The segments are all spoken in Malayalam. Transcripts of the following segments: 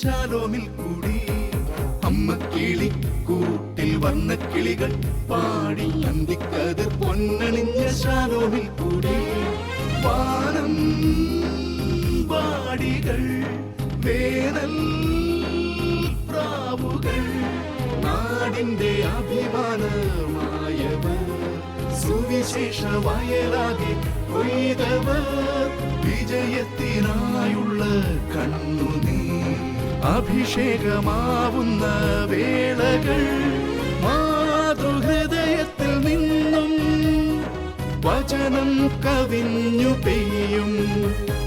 ശാലോമിൽ കൂടി. അമ്മ കിളി കൂട്ടിൽ വന്ന കിളികൾ പാടി അന്തിക്കതിർ പൊന്നണിഞ്ഞ ശാലോമിൽ കൂടി. വാനം വാടികൾ വേനൽ പ്രാവുകൾ നാടിന്റെ അഭിമാനമായവർ സുവിശേഷ വയലാകെ കൊയ്തവർ വിജയത്തിനായുള്ള കണ്ണുനീർ അഭിഷേകമാവുന്ന വേളകൾ മാതൃഹൃദയത്തിൽ നിന്നും വചനം കവിഞ്ഞു പെയ്യും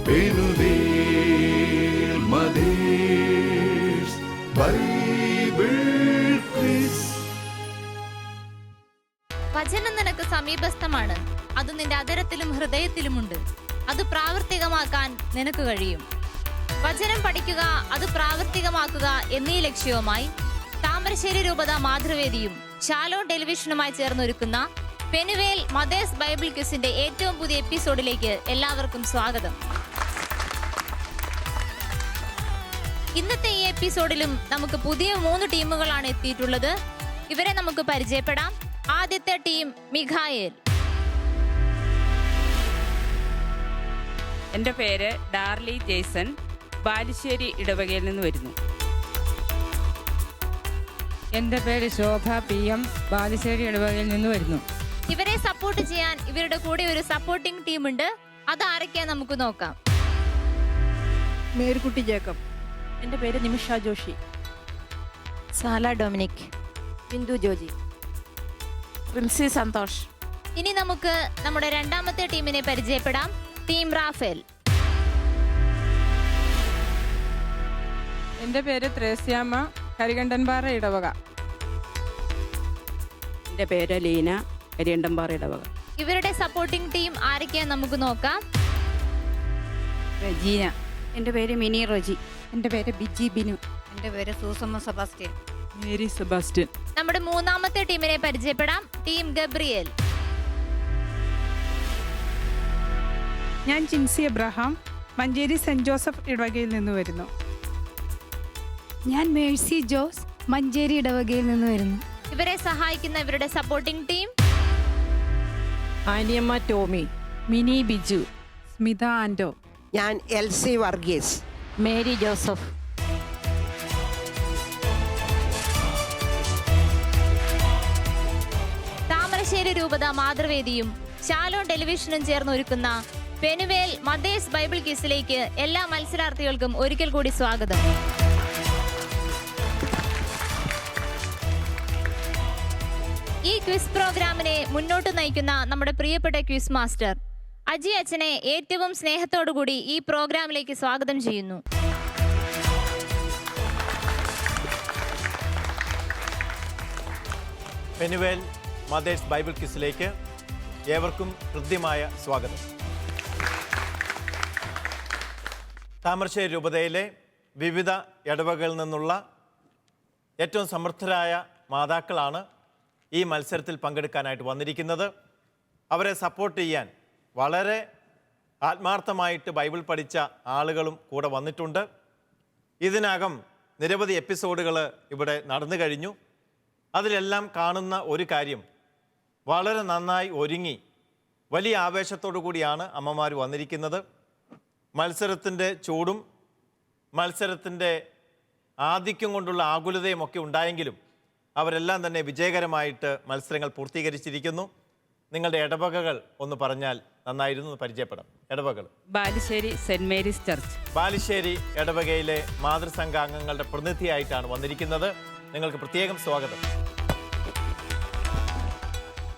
പെനുവേൽ മദേഴ്സ് ബൈബിൾ ക്വിസ്. വചനം നിനക്ക് സമീപസ്ഥമാണ്, അത് നിന്റെ അധരത്തിലും ഹൃദയത്തിലുമുണ്ട്. അത് പ്രാവർത്തികമാക്കാൻ നിനക്ക് കഴിയും. വചനം പഠിക്കുക, അത് പ്രാവർത്തികമാക്കുക എന്നീ ലക്ഷ്യവുമായി താമരശ്ശേരി രൂപത മാതൃവേദിയും ശാലോം ടെലിവിഷനുമായി ചേർന്നൊരുക്കുന്ന പെനുവേൽ മദേഴ്സ് ബൈബിൾ ക്വിസിന്റെ ഏറ്റവും പുതിയ എപ്പിസോഡിലേക്ക് എല്ലാവർക്കും സ്വാഗതം. ഇന്നത്തെ ഈ എപ്പിസോഡിലും നമുക്ക് പുതിയ 3 ടീമുകളാണ് എത്തിയിട്ടുള്ളത്. ഇവരെ നമുക്ക് പരിചയപ്പെടാം. ആദ്യത്തെ ടീം മിഖായേൽ. എൻ്റെ പേര് ഡാർലി ജെയ്സൺ, ബാലുശ്ശേരി ഇടവകയിൽ നിന്ന് വരുന്നു. എൻ്റെ പേര് ശോഭ പി എം, ബാലുശ്ശേരി ഇടവകയിൽ നിന്ന് വരുന്നു. ഇവരെ സപ്പോർട്ട് ചെയ്യാൻ ഇവരുടെ കൂടെ ഒരു സപ്പോർട്ടിംഗ് ടീമുണ്ട്. അതാരൊക്കെയാ നമുക്ക് നോക്കാം. മേരിക്കുട്ടി ജേക്കബ്. എൻ്റെ പേര് നിമിഷ ജോഷി. സാല ഡൊമിനിക്. ബിന്ദു ജോജി. പ്രിൻസി സന്തോഷ്. ഇനി നമുക്ക് നമ്മുടെ രണ്ടാമത്തെ ടീമിനെ പരിചയപ്പെടാം. Team Raphael. എൻ്റെ പേര് ത്രേസ്യാമ്മ, കരികണ്ടൻപാറ ഇടവക. എൻ്റെ പേര് ലീന, കരിയണ്ടമ്പാറ ഇടവക. ഇവരുടെ സപ്പോർട്ടിംഗ് ടീം ആരൊക്കെയാ നമുക്ക് നോക്കാം. റജീന. എൻ്റെ പേര് മിനി റോജി. എൻ്റെ പേര് ബിജി ബിനു. എൻ്റെ പേര് സൂസമ്മ സെബാസ്റ്റ്യൻ. Mary Sebastian. നമ്മുടെ മൂന്നാമത്തെ ടീമിനെ പരിചയപ്പെടാം. Team Gabriel. ഞാൻ ജിൻസി എബ്രഹാം, മഞ്ചേരി സെന്റ് ജോസഫ് ഇടവകയിൽ നിന്ന് വരുന്നു. ഞാൻ മേഴ്സി ജോസ്, മഞ്ചേരി ഇടവകയിൽ നിന്ന് വരുന്നു. ഇവരെ സഹായിക്കുന്ന ഇവരുടെ സപ്പോർട്ടിംഗ് ടീം. ആനിയമ്മ ടോമി. മിനി ബിജു. സ്മിത ആൻഡോ. ഞാൻ എൽ സി വർഗീസ്. മേരി ജോസഫ്. താമരശ്ശേരി രൂപത മാതൃവേദിയും ശാലോം ടെലിവിഷനും ചേർന്നൊരുക്കുന്ന പെനുവേൽ മദേഴ്സ് ബൈബിൾ ക്വിസിലേക്ക് എല്ലാ മത്സരാർത്ഥികൾക്കും ഒരിക്കൽ കൂടി സ്വാഗതം. ഈ ക്വിസ് പ്രോഗ്രാമിനെ മുന്നോട്ട് നയിക്കുന്ന നമ്മുടെ പ്രിയപ്പെട്ട ക്വിസ് മാസ്റ്റർ അജി അച്ഛനെ ഏറ്റവും സ്നേഹത്തോടുകൂടി ഈ പ്രോഗ്രാമിലേക്ക് സ്വാഗതം ചെയ്യുന്നു. പെനുവേൽ മദേഴ്സ് ബൈബിൾ ക്വിസിലേക്ക് ഏവർക്കും ഹൃദ്യമായ സ്വാഗതം. താമരശ്ശേരി രൂപതയിലെ വിവിധ ഇടവകകളിൽ നിന്നുള്ള ഏറ്റവും സമർത്ഥരായ മാതാക്കളാണ് ഈ മത്സരത്തിൽ പങ്കെടുക്കാനായിട്ട് വന്നിരിക്കുന്നത്. അവരെ സപ്പോർട്ട് ചെയ്യാൻ വളരെ ആത്മാർത്ഥമായിട്ട് ബൈബിൾ പഠിച്ച ആളുകളും കൂടെ വന്നിട്ടുണ്ട്. ഇതിനകം നിരവധി എപ്പിസോഡുകൾ ഇവിടെ നടന്നു കഴിഞ്ഞു. അതിലെല്ലാം കാണുന്ന ഒരു കാര്യം, വളരെ നന്നായി ഒരുങ്ങി വലിയ ആവേശത്തോടു കൂടിയാണ് അമ്മമാർ വന്നിരിക്കുന്നത്. മത്സരത്തിൻ്റെ ചൂടും മത്സരത്തിൻ്റെ ആധിക്യം കൊണ്ടുള്ള ആകുലതയും ഒക്കെ ഉണ്ടായെങ്കിലും അവരെല്ലാം തന്നെ വിജയകരമായിട്ട് മത്സരങ്ങൾ പൂർത്തീകരിച്ചിരിക്കുന്നു. നിങ്ങളുടെ ഇടവകകൾ ഒന്ന് പറഞ്ഞാൽ നന്നായിരുന്നു, പരിചയപ്പെടാം. ഇടവകൾ: Balussery saint Mary's church. Balussery ഇടവകയിലെ മാതൃസംഘാംഗങ്ങളുടെ പ്രതിനിധിയായിട്ടാണ് വന്നിരിക്കുന്നത്. നിങ്ങൾക്ക് പ്രത്യേകം സ്വാഗതം.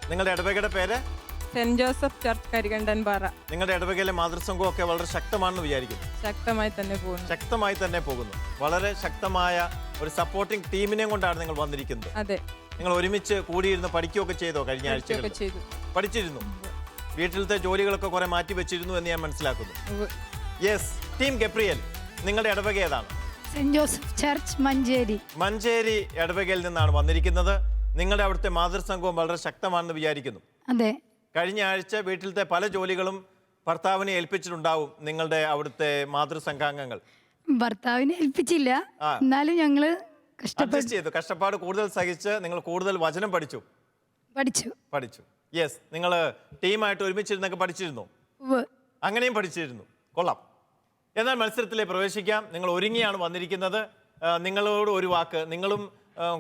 നിങ്ങളുടെ ഇടവകയുടെ പേര്? Saint Joseph church, Karikandanpara. നിങ്ങളുടെ ഇടവകയിലെ മാതൃസംഘമൊക്കെ വളരെ ശക്തമാണെന്ന് വിചാരിക്കുന്നു. ശക്തമായി തന്നെ പോകുന്നു. വളരെ ശക്തമായ ഒരു സപ്പോർട്ടിംഗ് ടീമിനെ കൊണ്ടാണ് നിങ്ങൾ വന്നിരിക്കുന്നത്. അതെ. നിങ്ങൾ ഒരുമിച്ച് കൂടിയിരുന്ന് പഠിക്കുകയൊക്കെ ചെയ്തോ? കഴിഞ്ഞ ആഴ്ചകളിൽ പഠിച്ചിരുന്നു. വീട്ടിലത്തെ ജോലികളൊക്കെ കുറെ മാറ്റി വെച്ചിരുന്നു എന്ന് ഞാൻ മനസ്സിലാക്കുന്നു. യെസ്. ടീം ഗബ്രിയേൽ, നിങ്ങളുടെ ഇടവക ഏതാണ്? Saint Joseph church, Manjeri. Manjeri ഇടവകയിൽ നിന്നാണ് വന്നിരിക്കുന്നത്. നിങ്ങളുടെ അവിടുത്തെ മാതൃസംഘവും വളരെ ശക്തമാണെന്ന് വിചാരിക്കുന്നു. അതെ. കഴിഞ്ഞ ആഴ്ച വീട്ടിലത്തെ പല ജോലികളും ഭർത്താവിനെ ഏൽപ്പിച്ചിട്ടുണ്ടാവും നിങ്ങളുടെ അവിടുത്തെ മാതൃസംഘാംഗങ്ങൾ. ഭർത്താവിനെ ഏൽപ്പിച്ചില്ല, ആ. എന്നാലും ഞങ്ങള് കഷ്ടപ്പെട്ടു അഡ്ജസ്റ്റ് ചെയ്തു. കഷ്ടപ്പാട് കൂടുതൽ സഹിച്ച് നിങ്ങൾ കൂടുതൽ വചനം പഠിച്ചു. പഠിച്ചു. യെസ്, നിങ്ങൾ ടീമായിട്ട് ഒരുമിച്ചിരുന്നൊക്കെ പഠിച്ചിരുന്നു. ഉവ്വ്. അങ്ങനെയും പഠിച്ചിരുന്നു. കൊള്ളാം. എന്നാൽ മത്സരത്തിലേക്ക് പ്രവേശിക്കാം. നിങ്ങൾ ഒരുങ്ങിയാണ് വന്നിരിക്കുന്നത്. നിങ്ങളോട് ഒരു വാക്ക്, നിങ്ങളും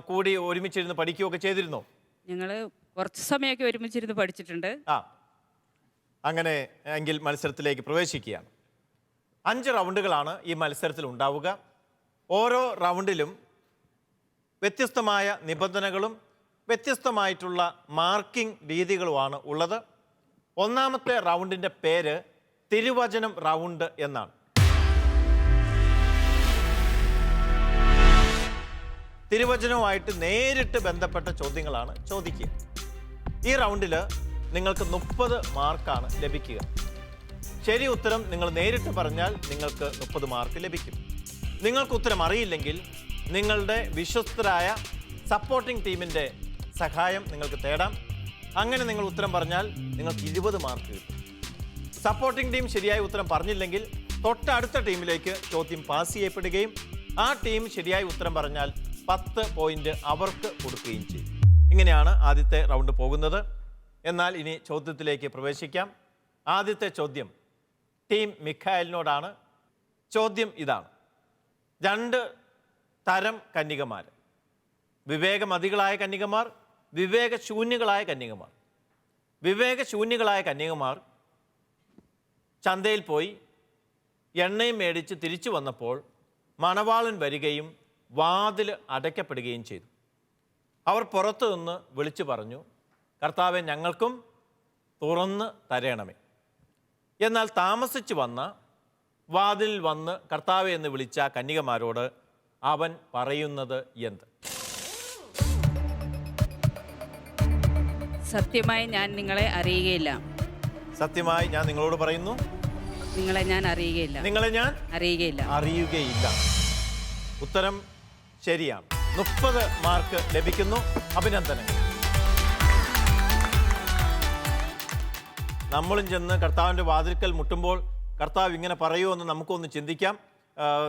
കൂടി ഒരുമിച്ചിരുന്ന് പഠിക്കുകയൊക്കെ ചെയ്തിരുന്നോ? ഞങ്ങൾ കുറച്ച് സമയമൊക്കെ ഒരുമിച്ചിരുന്ന് പഠിച്ചിട്ടുണ്ട്. അങ്ങനെ എങ്കിൽ മത്സരത്തിലേക്ക് പ്രവേശിക്കുകയാണ്. 5 റൗണ്ടുകളാണ് ഈ മത്സരത്തിൽ ഉണ്ടാവുക. ഓരോ റൗണ്ടിലും വ്യത്യസ്തമായ നിബന്ധനകളും വ്യത്യസ്തമായിട്ടുള്ള മാർക്കിംഗ് രീതികളുമാണ് ഉള്ളത്. ഒന്നാമത്തെ റൗണ്ടിൻ്റെ പേര് തിരുവചനം റൗണ്ട് എന്നാണ്. തിരുവചനവുമായിട്ട് നേരിട്ട് ബന്ധപ്പെട്ട ചോദ്യങ്ങളാണ് ചോദിക്കുക. ഈ റൗണ്ടിൽ നിങ്ങൾക്ക് 30 മാർക്കാണ് ലഭിക്കുക. ശരി ഉത്തരം നിങ്ങൾ നേരിട്ട് പറഞ്ഞാൽ നിങ്ങൾക്ക് 30 മാർക്ക് ലഭിക്കും. നിങ്ങൾക്ക് ഉത്തരം അറിയില്ലെങ്കിൽ നിങ്ങളുടെ വിശ്വസ്തരായ സപ്പോർട്ടിംഗ് ടീമിൻ്റെ സഹായം നിങ്ങൾക്ക് തേടാം. അങ്ങനെ നിങ്ങൾ ഉത്തരം പറഞ്ഞാൽ നിങ്ങൾക്ക് 20 മാർക്ക് കിട്ടും. സപ്പോർട്ടിംഗ് ടീം ശരിയായ ഉത്തരം പറഞ്ഞില്ലെങ്കിൽ തൊട്ടടുത്ത ടീമിലേക്ക് ചോദ്യം പാസ് ചെയ്യപ്പെടുകയും ആ ടീം ശരിയായ ഉത്തരം പറഞ്ഞാൽ 10 പോയിന്റ് അവർക്ക് കൊടുക്കുകയും ചെയ്യും. ഇങ്ങനെയാണ് ആദ്യത്തെ റൗണ്ട് പോകുന്നത്. എന്നാൽ ഇനി ചോദ്യത്തിലേക്ക് പ്രവേശിക്കാം. ആദ്യത്തെ ചോദ്യം ടീം മിഖായലിനോടാണ്. ചോദ്യം ഇതാണ്: 2 തരം കന്യകമാർ, വിവേകമതികളായ കന്യകമാർ, വിവേകശൂന്യകളായ കന്യകമാർ. വിവേകശൂന്യകളായ കന്യകമാർ ചന്തയിൽ പോയി എണ്ണയും മേടിച്ച് തിരിച്ചു വന്നപ്പോൾ മണവാളൻ വരികയും വാതിൽ അടയ്ക്കപ്പെടുകയും ചെയ്തു. അവർ പുറത്തു നിന്ന് വിളിച്ചു പറഞ്ഞു, കർത്താവെ, ഞങ്ങൾക്കും തുറന്ന് തരണമേ. എന്നാൽ താമസിച്ചു വന്ന വാതിലിൽ വന്ന് കർത്താവെ എന്ന് വിളിച്ച കന്യകമാരോട് അവൻ പറയുന്നത് എന്ത്? സത്യമായി ഞാൻ നിങ്ങളെ അറിയുകയില്ല. സത്യമായി ഞാൻ നിങ്ങളോട് പറയുന്നു, നിങ്ങളെ ഞാൻ അറിയുകയില്ല. നിങ്ങളെ ഞാൻ അറിയുകയില്ല. ഉത്തരം ശരിയാണ്. 30 മാർക്ക് ലഭിക്കുന്നു. അഭിനന്ദനങ്ങൾ. നമ്മളും ചെന്ന് കർത്താവിൻ്റെ വാതിൽക്കൽ മുട്ടുമ്പോൾ കർത്താവ് ഇങ്ങനെ പറയുമോ എന്ന് നമുക്കൊന്ന് ചിന്തിക്കാം.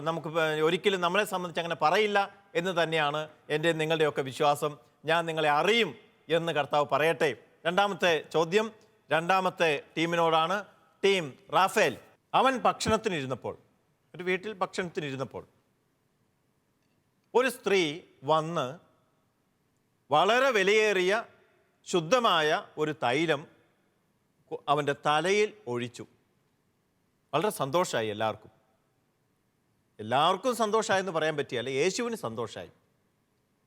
നമുക്ക് ഒരിക്കലും നമ്മളെ സംബന്ധിച്ച് അങ്ങനെ പറയില്ല എന്ന് തന്നെയാണ് എൻ്റെ നിങ്ങളുടെയൊക്കെ വിശ്വാസം. ഞാൻ നിങ്ങളെ അറിയും എന്ന് കർത്താവ് പറയട്ടെ. രണ്ടാമത്തെ ചോദ്യം രണ്ടാമത്തെ ടീമിനോടാണ്. Team Rafale. അവൻ ഭക്ഷണത്തിനിരുന്നപ്പോൾ, ഒരു വീട്ടിൽ ഭക്ഷണത്തിനിരുന്നപ്പോൾ ഒരു സ്ത്രീ വന്ന് വളരെ വിലയേറിയ ശുദ്ധമായ ഒരു തൈലം അവൻ്റെ തലയിൽ ഒഴിച്ചു. വളരെ സന്തോഷമായി. എല്ലാവർക്കും സന്തോഷമായെന്ന് പറയാൻ പറ്റിയല്ല, യേശുവിന് സന്തോഷമായി.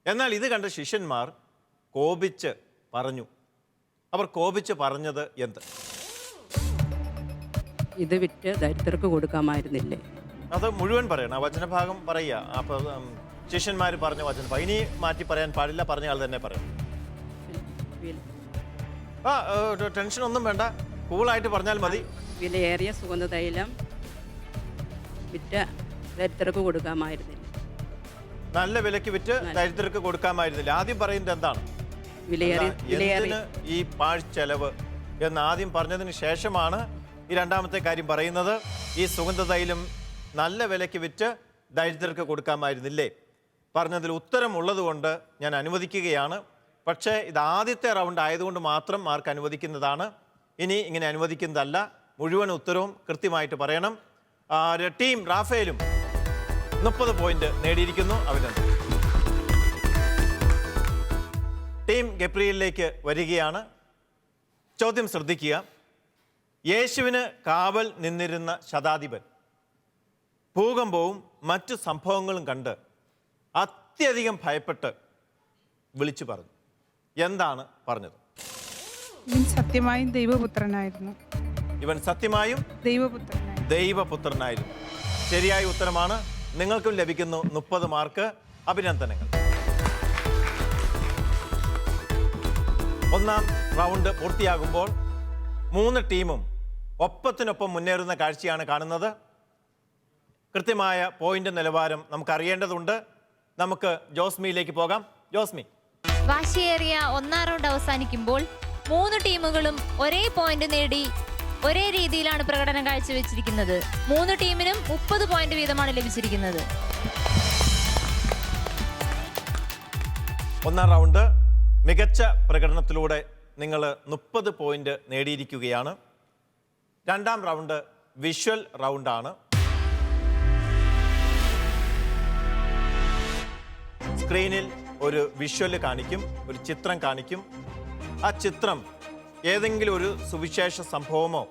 എന്നാൽ ഇത് കണ്ട ശിഷ്യന്മാർ കോപിച്ച് പറഞ്ഞു. അവർ കോപിച്ച് പറഞ്ഞത് എന്ത്? ഇത് വിറ്റ് ദരിദ്രർക്ക് കൊടുക്കാമായിരുന്നില്ലേ? അത് മുഴുവൻ പറയണം. ആ വചനഭാഗം പറയുക. അപ്പോൾ ശിഷ്യന്മാർ പറഞ്ഞ വചനഭാഗം ഇനി മാറ്റി പറയാൻ പാടില്ല, പറഞ്ഞ ആൾ തന്നെ പറയും. ടെൻഷൻ ഒന്നും വേണ്ട, കൂളായിട്ട് പറഞ്ഞാൽ മതി. വിലയേറിയ സുഗന്ധ തൈലം വിറ്റ് ദരിദ്രർക്ക് കൊടുക്കാമായിരുന്നില്ല. നല്ല വിലയ്ക്ക് വിറ്റ് ദരിദ്രർക്ക് കൊടുക്കാമായിരുന്നില്ല. ആദ്യം പറയുന്നത് എന്താണ്? എന്തിന് ഈ പാഴ്ചെലവ് എന്ന് ആദ്യം പറഞ്ഞതിന് ശേഷമാണ് ഈ രണ്ടാമത്തെ കാര്യം പറയുന്നത്. ഈ സുഗന്ധ തൈലം നല്ല വിലയ്ക്ക് വിറ്റ് ദരിദ്രർക്ക് കൊടുക്കാമായിരുന്നില്ലേ? പറഞ്ഞതിൽ ഉത്തരമുള്ളത് കൊണ്ട് ഞാൻ അനുവദിക്കുകയാണ്. പക്ഷേ ഇത് ആദ്യത്തെ റൗണ്ട് ആയതുകൊണ്ട് മാത്രം മാർക്ക് അനുവദിക്കുന്നതാണ്. ഇനി ഇങ്ങനെ അനുവദിക്കുന്നതല്ല. മുഴുവൻ ഉത്തരവും കൃത്യമായിട്ട് പറയണം. ടീം റാഫേലും 30 പോയിന്റ് നേടിയിരിക്കുന്നു. അഭിനന്ദനം. ടീം ഗബ്രിയേലിലേക്ക് വരികയാണ്. ചോദ്യം ശ്രദ്ധിക്കുക. യേശുവിന് കാവൽ നിന്നിരുന്ന ശതാധിപൻ ഭൂകമ്പവും മറ്റു സംഭവങ്ങളും കണ്ട് അത്യധികം ഭയപ്പെട്ട് വിളിച്ചു പറഞ്ഞു. എന്താണ് പറഞ്ഞത്? ഇവൻ സത്യമായും ദൈവപുത്രനായിരുന്നു. ഇവൻ സത്യമായും ദൈവപുത്രനായിരുന്നു. ശരിയായ ഉത്തരമാണ്. നിങ്ങൾക്കും ലഭിക്കുന്നു 30 മാർക്ക്. അഭിനന്ദനങ്ങൾ. ഒന്നാം റൗണ്ട് പൂർത്തിയാകുമ്പോൾ 3 ടീമും ഒപ്പത്തിനൊപ്പം മുന്നേറുന്ന കാഴ്ചയാണ് കാണുന്നത്. കൃത്യമായ പോയിന്റ് നിലവാരം നമുക്ക് അറിയേണ്ടതുണ്ട്. നമുക്ക് ജോസ്മിയിലേക്ക് പോകാം. ജോസ്മി. വാശിയേറിയ ഒന്നാം റൗണ്ട് അവസാനിക്കുമ്പോൾ 3 ടീമുകളും ഒരേ പോയിന്റ് നേടി ഒരേ രീതിയിലാണ് പ്രകടനം കാഴ്ചവെച്ചിരിക്കുന്നത്. 3 ടീമിനും 30 പോയിന്റ് വീതമാണ് ലഭിച്ചിരിക്കുന്നത്. ഒന്നാം റൗണ്ട് മികച്ച പ്രകടനത്തിലൂടെ നിങ്ങൾ 30 പോയിന്റ് നേടിയിരിക്കുകയാണ്. രണ്ടാം റൗണ്ട് വിഷ്വൽ റൗണ്ടാണ്. സ്ക്രീനിൽ ഒരു വിഷ്വൽ കാണിക്കും, ഒരു ചിത്രം കാണിക്കും. ആ ചിത്രം ഏതെങ്കിലും ഒരു സുവിശേഷ സംഭവമോ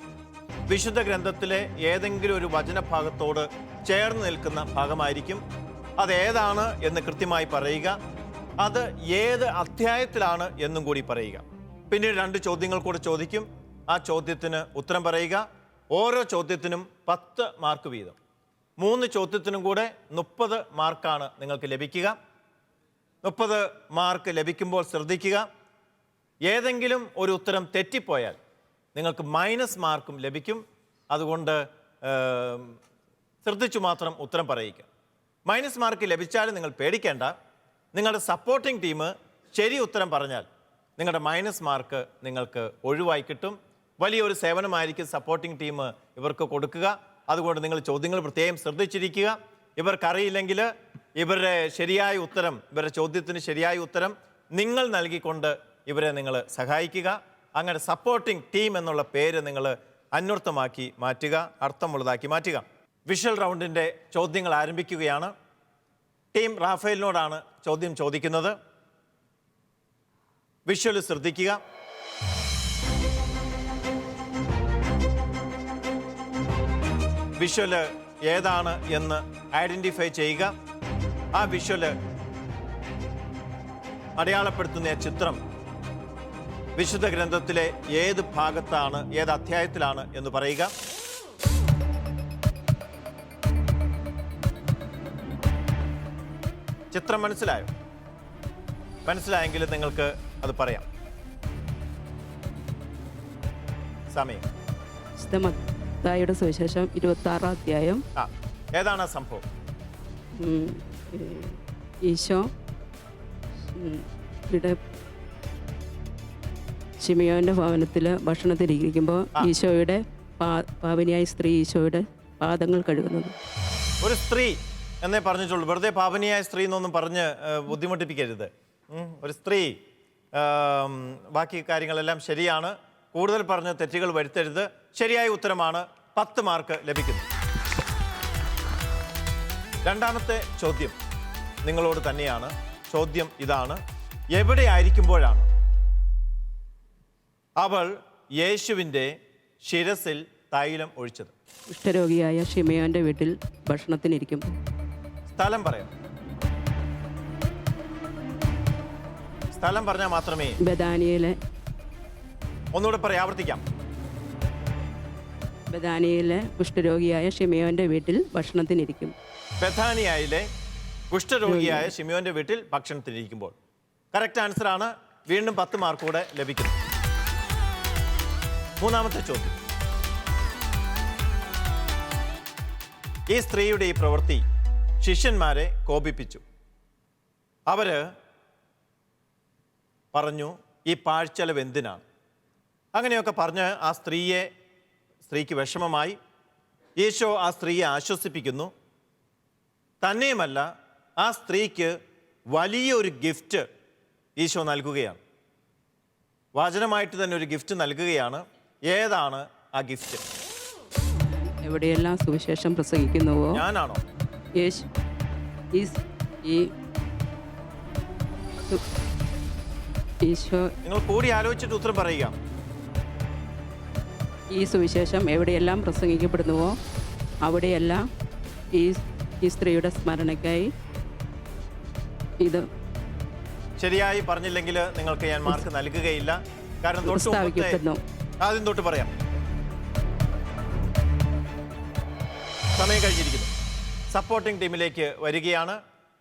വിശുദ്ധ ഗ്രന്ഥത്തിലെ ഏതെങ്കിലും ഒരു വചനഭാഗത്തോട് ചേർന്ന് നിൽക്കുന്ന ഭാഗമായിരിക്കും. അതേതാണ് എന്ന് കൃത്യമായി പറയുക, അത് ഏത് അധ്യായത്തിലാണ് എന്നും കൂടി പറയുക. പിന്നീട് 2 ചോദ്യങ്ങൾ കൂടെ ചോദിക്കും. ആ ചോദ്യത്തിന് ഉത്തരം പറയുക. ഓരോ ചോദ്യത്തിനും 10 മാർക്ക് വീതം. 3 ചോദ്യത്തിനും കൂടെ 30 മാർക്കാണ് നിങ്ങൾക്ക് ലഭിക്കുക. 30 മാർക്ക് ലഭിക്കുമ്പോൾ ശ്രദ്ധിക്കുക, ഏതെങ്കിലും ഒരു ഉത്തരം തെറ്റിപ്പോയാൽ നിങ്ങൾക്ക് മൈനസ് മാർക്കും ലഭിക്കും. അതുകൊണ്ട് ശ്രദ്ധിച്ചു മാത്രം ഉത്തരം പറയുക. മൈനസ് മാർക്ക് ലഭിച്ചാലും നിങ്ങൾ പേടിക്കേണ്ട. നിങ്ങളുടെ സപ്പോർട്ടിംഗ് ടീം ശരി ഉത്തരം പറഞ്ഞാൽ നിങ്ങളുടെ മൈനസ് മാർക്ക് നിങ്ങൾക്ക് ഒഴിവായി കിട്ടും. വലിയൊരു സേവനമായിരിക്കും സപ്പോർട്ടിംഗ് ടീം ഇവർക്ക് കൊടുക്കുക. അതുകൊണ്ട് നിങ്ങൾ ചോദ്യങ്ങൾ പ്രത്യേകം ശ്രദ്ധിച്ചിരിക്കുക. ഇവർക്കറിയില്ലെങ്കിൽ ഇവരുടെ ശരിയായ ഉത്തരം, ഇവരുടെ ചോദ്യത്തിന് ശരിയായ ഉത്തരം നിങ്ങൾ നൽകിക്കൊണ്ട് ഇവരെ നിങ്ങൾ സഹായിക്കുക. അങ്ങനെ സപ്പോർട്ടിംഗ് ടീം എന്നുള്ള പേര് നിങ്ങൾ അന്വർത്ഥമാക്കി മാറ്റുക, അർത്ഥമുള്ളതാക്കി മാറ്റുക. വിഷ്വൽ റൗണ്ടിൻ്റെ ചോദ്യങ്ങൾ ആരംഭിക്കുകയാണ്. ടീം റാഫേലിനോടാണ് ചോദ്യം ചോദിക്കുന്നത്. വിഷ്വൽ ശ്രദ്ധിക്കുക. വിഷ്വൽ ഏതാണ് എന്ന് ഐഡന്റിഫൈ ചെയ്യുക. ആ വിഷ്വൽ അടയാളപ്പെടുത്തുന്ന ചിത്രം വിശുദ്ധ ഗ്രന്ഥത്തിലെ ഏത് ഭാഗത്താണ്, ഏത് അധ്യായത്തിലാണ് എന്ന് പറയുക. ചിത്രം മനസ്സിലായോ? മനസ്സിലായെങ്കിൽ നിങ്ങൾക്ക് അത് പറയാം. സമയം. മത്തായിയുടെ സുവിശേഷം 26-ാം അധ്യായം. ഏതാണ് ആ സംഭവം? ഈശോ ഇവിടെ ശിമിയോന്റെ ഭവനത്തിൽ ഭക്ഷണത്തിലിരിക്കുമ്പോൾ ഈശോയുടെ പാവനിയായ സ്ത്രീ ഈശോയുടെ പാദങ്ങൾ കഴുകുന്നത്. ഒരു സ്ത്രീ എന്നേ പറഞ്ഞിട്ടുള്ളൂ, വെറുതെ പാവനിയായ സ്ത്രീ എന്നൊന്നും പറഞ്ഞ് ബുദ്ധിമുട്ടിപ്പിക്കരുത്. ഒരു സ്ത്രീ. ബാക്കി കാര്യങ്ങളെല്ലാം ശരിയാണ്. കൂടുതൽ പറഞ്ഞ് തെറ്റുകൾ വരുത്തരുത്. ശരിയായ ഉത്തരമാണ്. 10 മാർക്ക് ലഭിക്കുന്നു. രണ്ടാമത്തെ ചോദ്യം നിങ്ങളോട് തന്നെയാണ്. ചോദ്യം ഇതാണ്: എവിടെയായിരിക്കുമ്പോഴാണ് അവൾ യേശുവിൻ്റെ ശിരസിൽ തൈലം ഒഴിച്ചത്? കുഷ്ഠരോഗിയായ ശിമയോന്റെ വീട്ടിൽ ഭക്ഷണത്തിനിരിക്കുമ്പോൾ. സ്ഥലം പറയാം. സ്ഥലം പറഞ്ഞാൽ മാത്രമേ. ബഥാനിയയിലെ. ഒന്നുകൂടെ പറയാം, ആവർത്തിക്കാം. ബഥാനിയയിലെ കുഷ്ഠരോഗിയായ ശിമയോന്റെ വീട്ടിൽ ഭക്ഷണത്തിനിരിക്കും. ബഥാനിയയിലെ കുഷ്ഠരോഗിയായ ശിമയോന്റെ വീട്ടിൽ ഭക്ഷണത്തിനിരിക്കുമ്പോൾ. കറക്റ്റ് ആൻസർ ആണ്. വീണ്ടും 10 മാർക്ക് കൂടെ ലഭിക്കുന്നു. മൂന്നാമത്തെ ചോദ്യം. ഈ സ്ത്രീയുടെ ഈ പ്രവൃത്തി ശിഷ്യന്മാരെ കോപിപ്പിച്ചു. അവര് പറഞ്ഞു, ഈ പാഴ്ചെലവ് എന്തിനാണ്? അങ്ങനെയൊക്കെ പറഞ്ഞ് ആ സ്ത്രീക്ക് വിഷമമായി. ഈശോ ആ സ്ത്രീയെ ആശ്വസിപ്പിക്കുന്നു. തന്നെയുമല്ല, ആ സ്ത്രീക്ക് വലിയൊരു ഗിഫ്റ്റ് ഈശോ നൽകുകയാണ്. വചനമായിട്ട് തന്നെ ഒരു ഗിഫ്റ്റ് നൽകുകയാണ്. ഏതാണ് ആ ഗിഫ്റ്റ്? എവിടെയെല്ലാം സുവിശേഷം പ്രസംഗിക്കുന്നുവോ. ഞാനാണോ? ഈശോ. നിങ്ങൾ കൂടി ആലോചിച്ചിട്ട് ഉത്തരം പറയുക. ഈ സുവിശേഷം എവിടെയെല്ലാം പ്രസംഗിക്കപ്പെടുന്നുവോ അവിടെയെല്ലാം ഈ സ്ത്രീയുടെ സ്മരണയ്ക്കായി ഇത്. ശരിയായി പറഞ്ഞില്ലെങ്കിൽ നിങ്ങൾക്ക് ഞാൻ മാർക്ക് നൽകുകയില്ല. കാരണം ആദ്യം തൊട്ട് പറയാം. സമയം കഴിഞ്ഞിരിക്കുന്നു. സപ്പോർട്ടിംഗ് ടീമിലേക്ക് വരികയാണ്.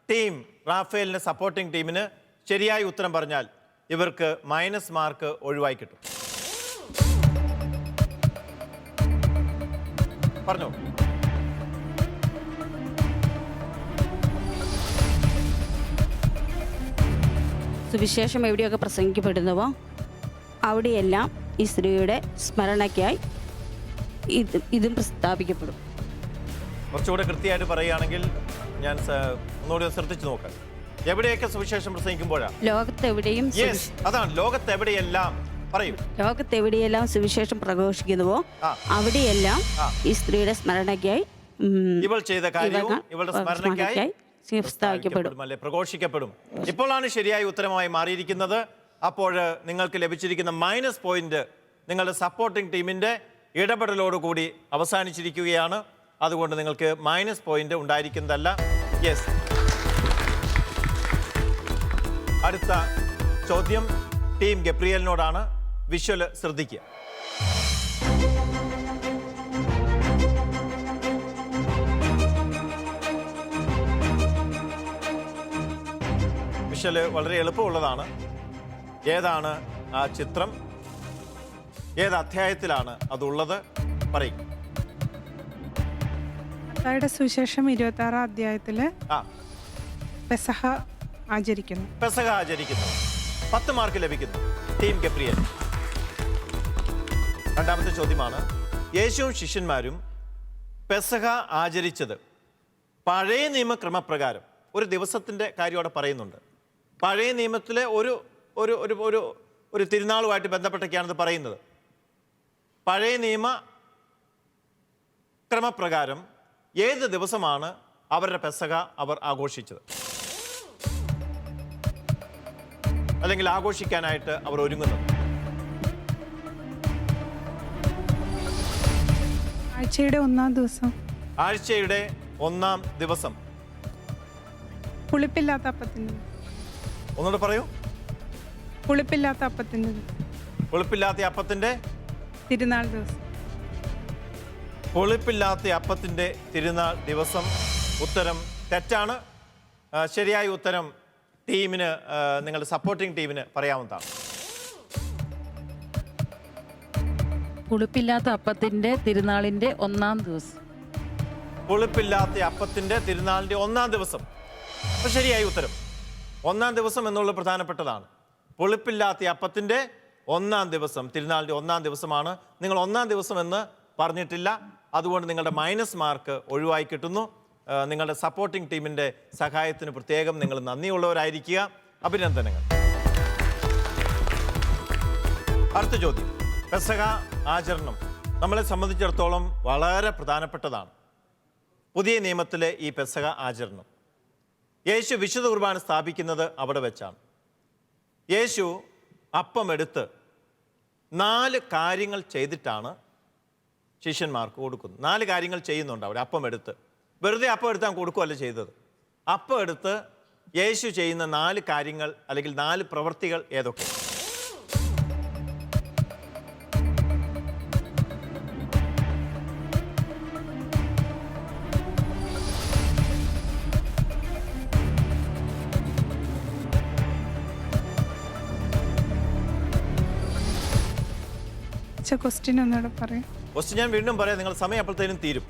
ടീം റാഫേലിന്റെ സപ്പോർട്ടിംഗ് ടീമിന് ശരിയായ ഉത്തരം പറഞ്ഞാൽ ഇവർക്ക് മൈനസ് മാർക്ക് ഒഴിവായി കിട്ടും. പറഞ്ഞോ. സുവിശേഷം എവിടെയൊക്കെ പ്രസംഗിക്കപ്പെടുന്നുവോ അവിടെയെല്ലാം ഈ സ്ത്രീയുടെ സ്മരണയ്ക്കായി ഇതും പ്രസ്താവിക്കപ്പെടും. കുറച്ചുകൂടെ കൃത്യമായിട്ട് പറയുകയാണെങ്കിൽ ഞാൻ ഒന്നുകൂടി ശ്രദ്ധിച്ചു നോക്കാം. എവിടെയൊക്കെ സുവിശേഷം പ്രസംഗിക്കുമ്പോഴാണ്? ലോകത്തെവിടെയും അതാണ്, ലോകത്തെവിടെയെല്ലാം പറയൂ. ലോകത്തെവിടെയെല്ലാം സുവിശേഷം പ്രഘോഷിക്കുന്നുവോ അവിടെയെല്ലാം ഈ സ്ത്രീയുടെ സ്മരണയ്ക്കായി ഇവൾ ചെയ്ത കാര്യവും ഇവളുടെ സ്മരണയ്ക്കായി പ്രസ്താവിക്കപ്പെടും, അല്ലെ പ്രഘോഷിക്കപ്പെടും. ഇപ്പോഴാണ് ശരിയായ ഉത്തരമായി മാറിയിരിക്കുന്നത്. അപ്പോൾ നിങ്ങൾക്ക് ലഭിച്ചിരിക്കുന്ന മൈനസ് പോയിന്റ് നിങ്ങളുടെ സപ്പോർട്ടിംഗ് ടീമിന്റെ ഇടപെടലോടുകൂടി അവസാനിച്ചിരിക്കുകയാണ്. അതുകൊണ്ട് നിങ്ങൾക്ക് മൈനസ് പോയിന്റ് ഉണ്ടായിരിക്കുന്നതല്ല. യെസ്, അടുത്ത ചോദ്യം ടീം ഗബ്രിയലിനോടാണ്. വിഷ്വൽ ശ്രദ്ധിക്കുക. വിഷ്വൽ വളരെ എളുപ്പമുള്ളതാണ്. ഏതാണ് ആ ചിത്രം? ഏത് അധ്യായത്തിലാണ് അതുള്ളത്? പറയും. മത്തായിയുടെ സുവിശേഷം 26-ാം അധ്യായത്തില് പെസഹ ആചരിക്കുന്നു. 10 മാർക്ക് ലഭിക്കുന്നു ടീം ഗബ്രിയൽ. രണ്ടാമത്തെ ചോദ്യമാണ്, യേശുവും ശിഷ്യന്മാരും പെസഹ ആചരിച്ചത് പഴയ നിയമക്രമപ്രകാരം ഒരു ദിവസത്തിന്റെ കാര്യം അവിടെ പറയുന്നുണ്ട്. പഴയ നിയമത്തിലെ ഒരു ഒരു ഒരു ഒരു തിരുനാളുമായിട്ട് ബന്ധപ്പെട്ടൊക്കെയാണിത് പറയുന്നത്. പഴയ നിയമ ക്രമപ്രകാരം ഏത് ദിവസമാണ് അവരുടെ പെസഹ അവർ ആഘോഷിച്ചത്, അല്ലെങ്കിൽ ആഘോഷിക്കാനായിട്ട് അവർ ഒരുങ്ങുന്നത്? ആഴ്ചയുടെ 1-ാം ദിവസം. ആഴ്ചയുടെ 1-ാം ദിവസം. പുളിപ്പില്ലാത്ത അപ്പത്തിന്. ഒന്നുകൂടെ പറയൂ. പുളിപ്പില്ലാത്ത അപ്പത്തിന്. പുളിപ്പില്ലാത്ത അപ്പത്തിന്റെ തിരുനാൾ ദിവസം. പുളിപ്പില്ലാത്ത അപ്പത്തിന്റെ തിരുനാൾ ദിവസം. ഉത്തരം തെറ്റാണ്. ശരിയായ ഉത്തരം ടീമിന്, നിങ്ങളുടെ സപ്പോർട്ടിംഗ് ടീമിന് പറയാവുന്നതാണ്. പുളിപ്പില്ലാത്ത അപ്പത്തിന്റെ തിരുനാളിന്റെ 1-ാം ദിവസം. പുളിപ്പില്ലാത്ത അപ്പത്തിന്റെ തിരുനാളിന്റെ 1-ാം ദിവസം. അപ്പോൾ ശരിയായ ഉത്തരം 1-ാം ദിവസം എന്നുള്ളത് പ്രധാനപ്പെട്ടതാണ്. പുളിപ്പില്ലാത്ത അപ്പത്തിന്റെ 1-ാം ദിവസം, തിരുനാളിന്റെ 1-ാം ദിവസമാണ്. നിങ്ങൾ 1-ാം ദിവസം എന്ന് പറഞ്ഞിട്ടില്ല. അതുകൊണ്ട് നിങ്ങളുടെ മൈനസ് മാർക്ക് ഒഴിവായി കിട്ടുന്നു. നിങ്ങളുടെ സപ്പോർട്ടിംഗ് ടീമിന്റെ സഹായത്തിന് പ്രത്യേകം നിങ്ങൾ നന്ദിയുള്ളവരായിരിക്കുക. അഭിനന്ദനങ്ങൾ. അടുത്ത ചോദ്യം. പെസഹ ആചരണം നമ്മളെ സംബന്ധിച്ചിടത്തോളം വളരെ പ്രധാനപ്പെട്ടതാണ്. പുതിയ നിയമത്തിലെ ഈ പെസഹ ആചരണം യേശു വിശുദ്ധ കുർബാന സ്ഥാപിക്കുന്നത് അവിടെ വെച്ചാണ്. യേശു അപ്പം എടുത്ത് 4 കാര്യങ്ങൾ ചെയ്തിട്ടാണ് ശിഷ്യന്മാർക്ക് കൊടുക്കുന്നത്. 4 കാര്യങ്ങൾ ചെയ്യുന്നുണ്ട് അവിടെ. അപ്പം എടുത്ത് വെറുതെ അപ്പം എടുത്താൽ കൊടുക്കുകയല്ല ചെയ്തത്. അപ്പം എടുത്ത് യേശു ചെയ്യുന്ന 4 കാര്യങ്ങൾ അല്ലെങ്കിൽ 4 പ്രവൃത്തികൾ ഏതൊക്കെ? ക്വസ്റ്റ്യൻ ഒന്നുകൂടെ പറയാം. ക്വസ്റ്റ്യൻ ഞാൻ വീണ്ടും പറയാം, നിങ്ങൾ സമയം അപ്പോഴത്തേനും തീരും.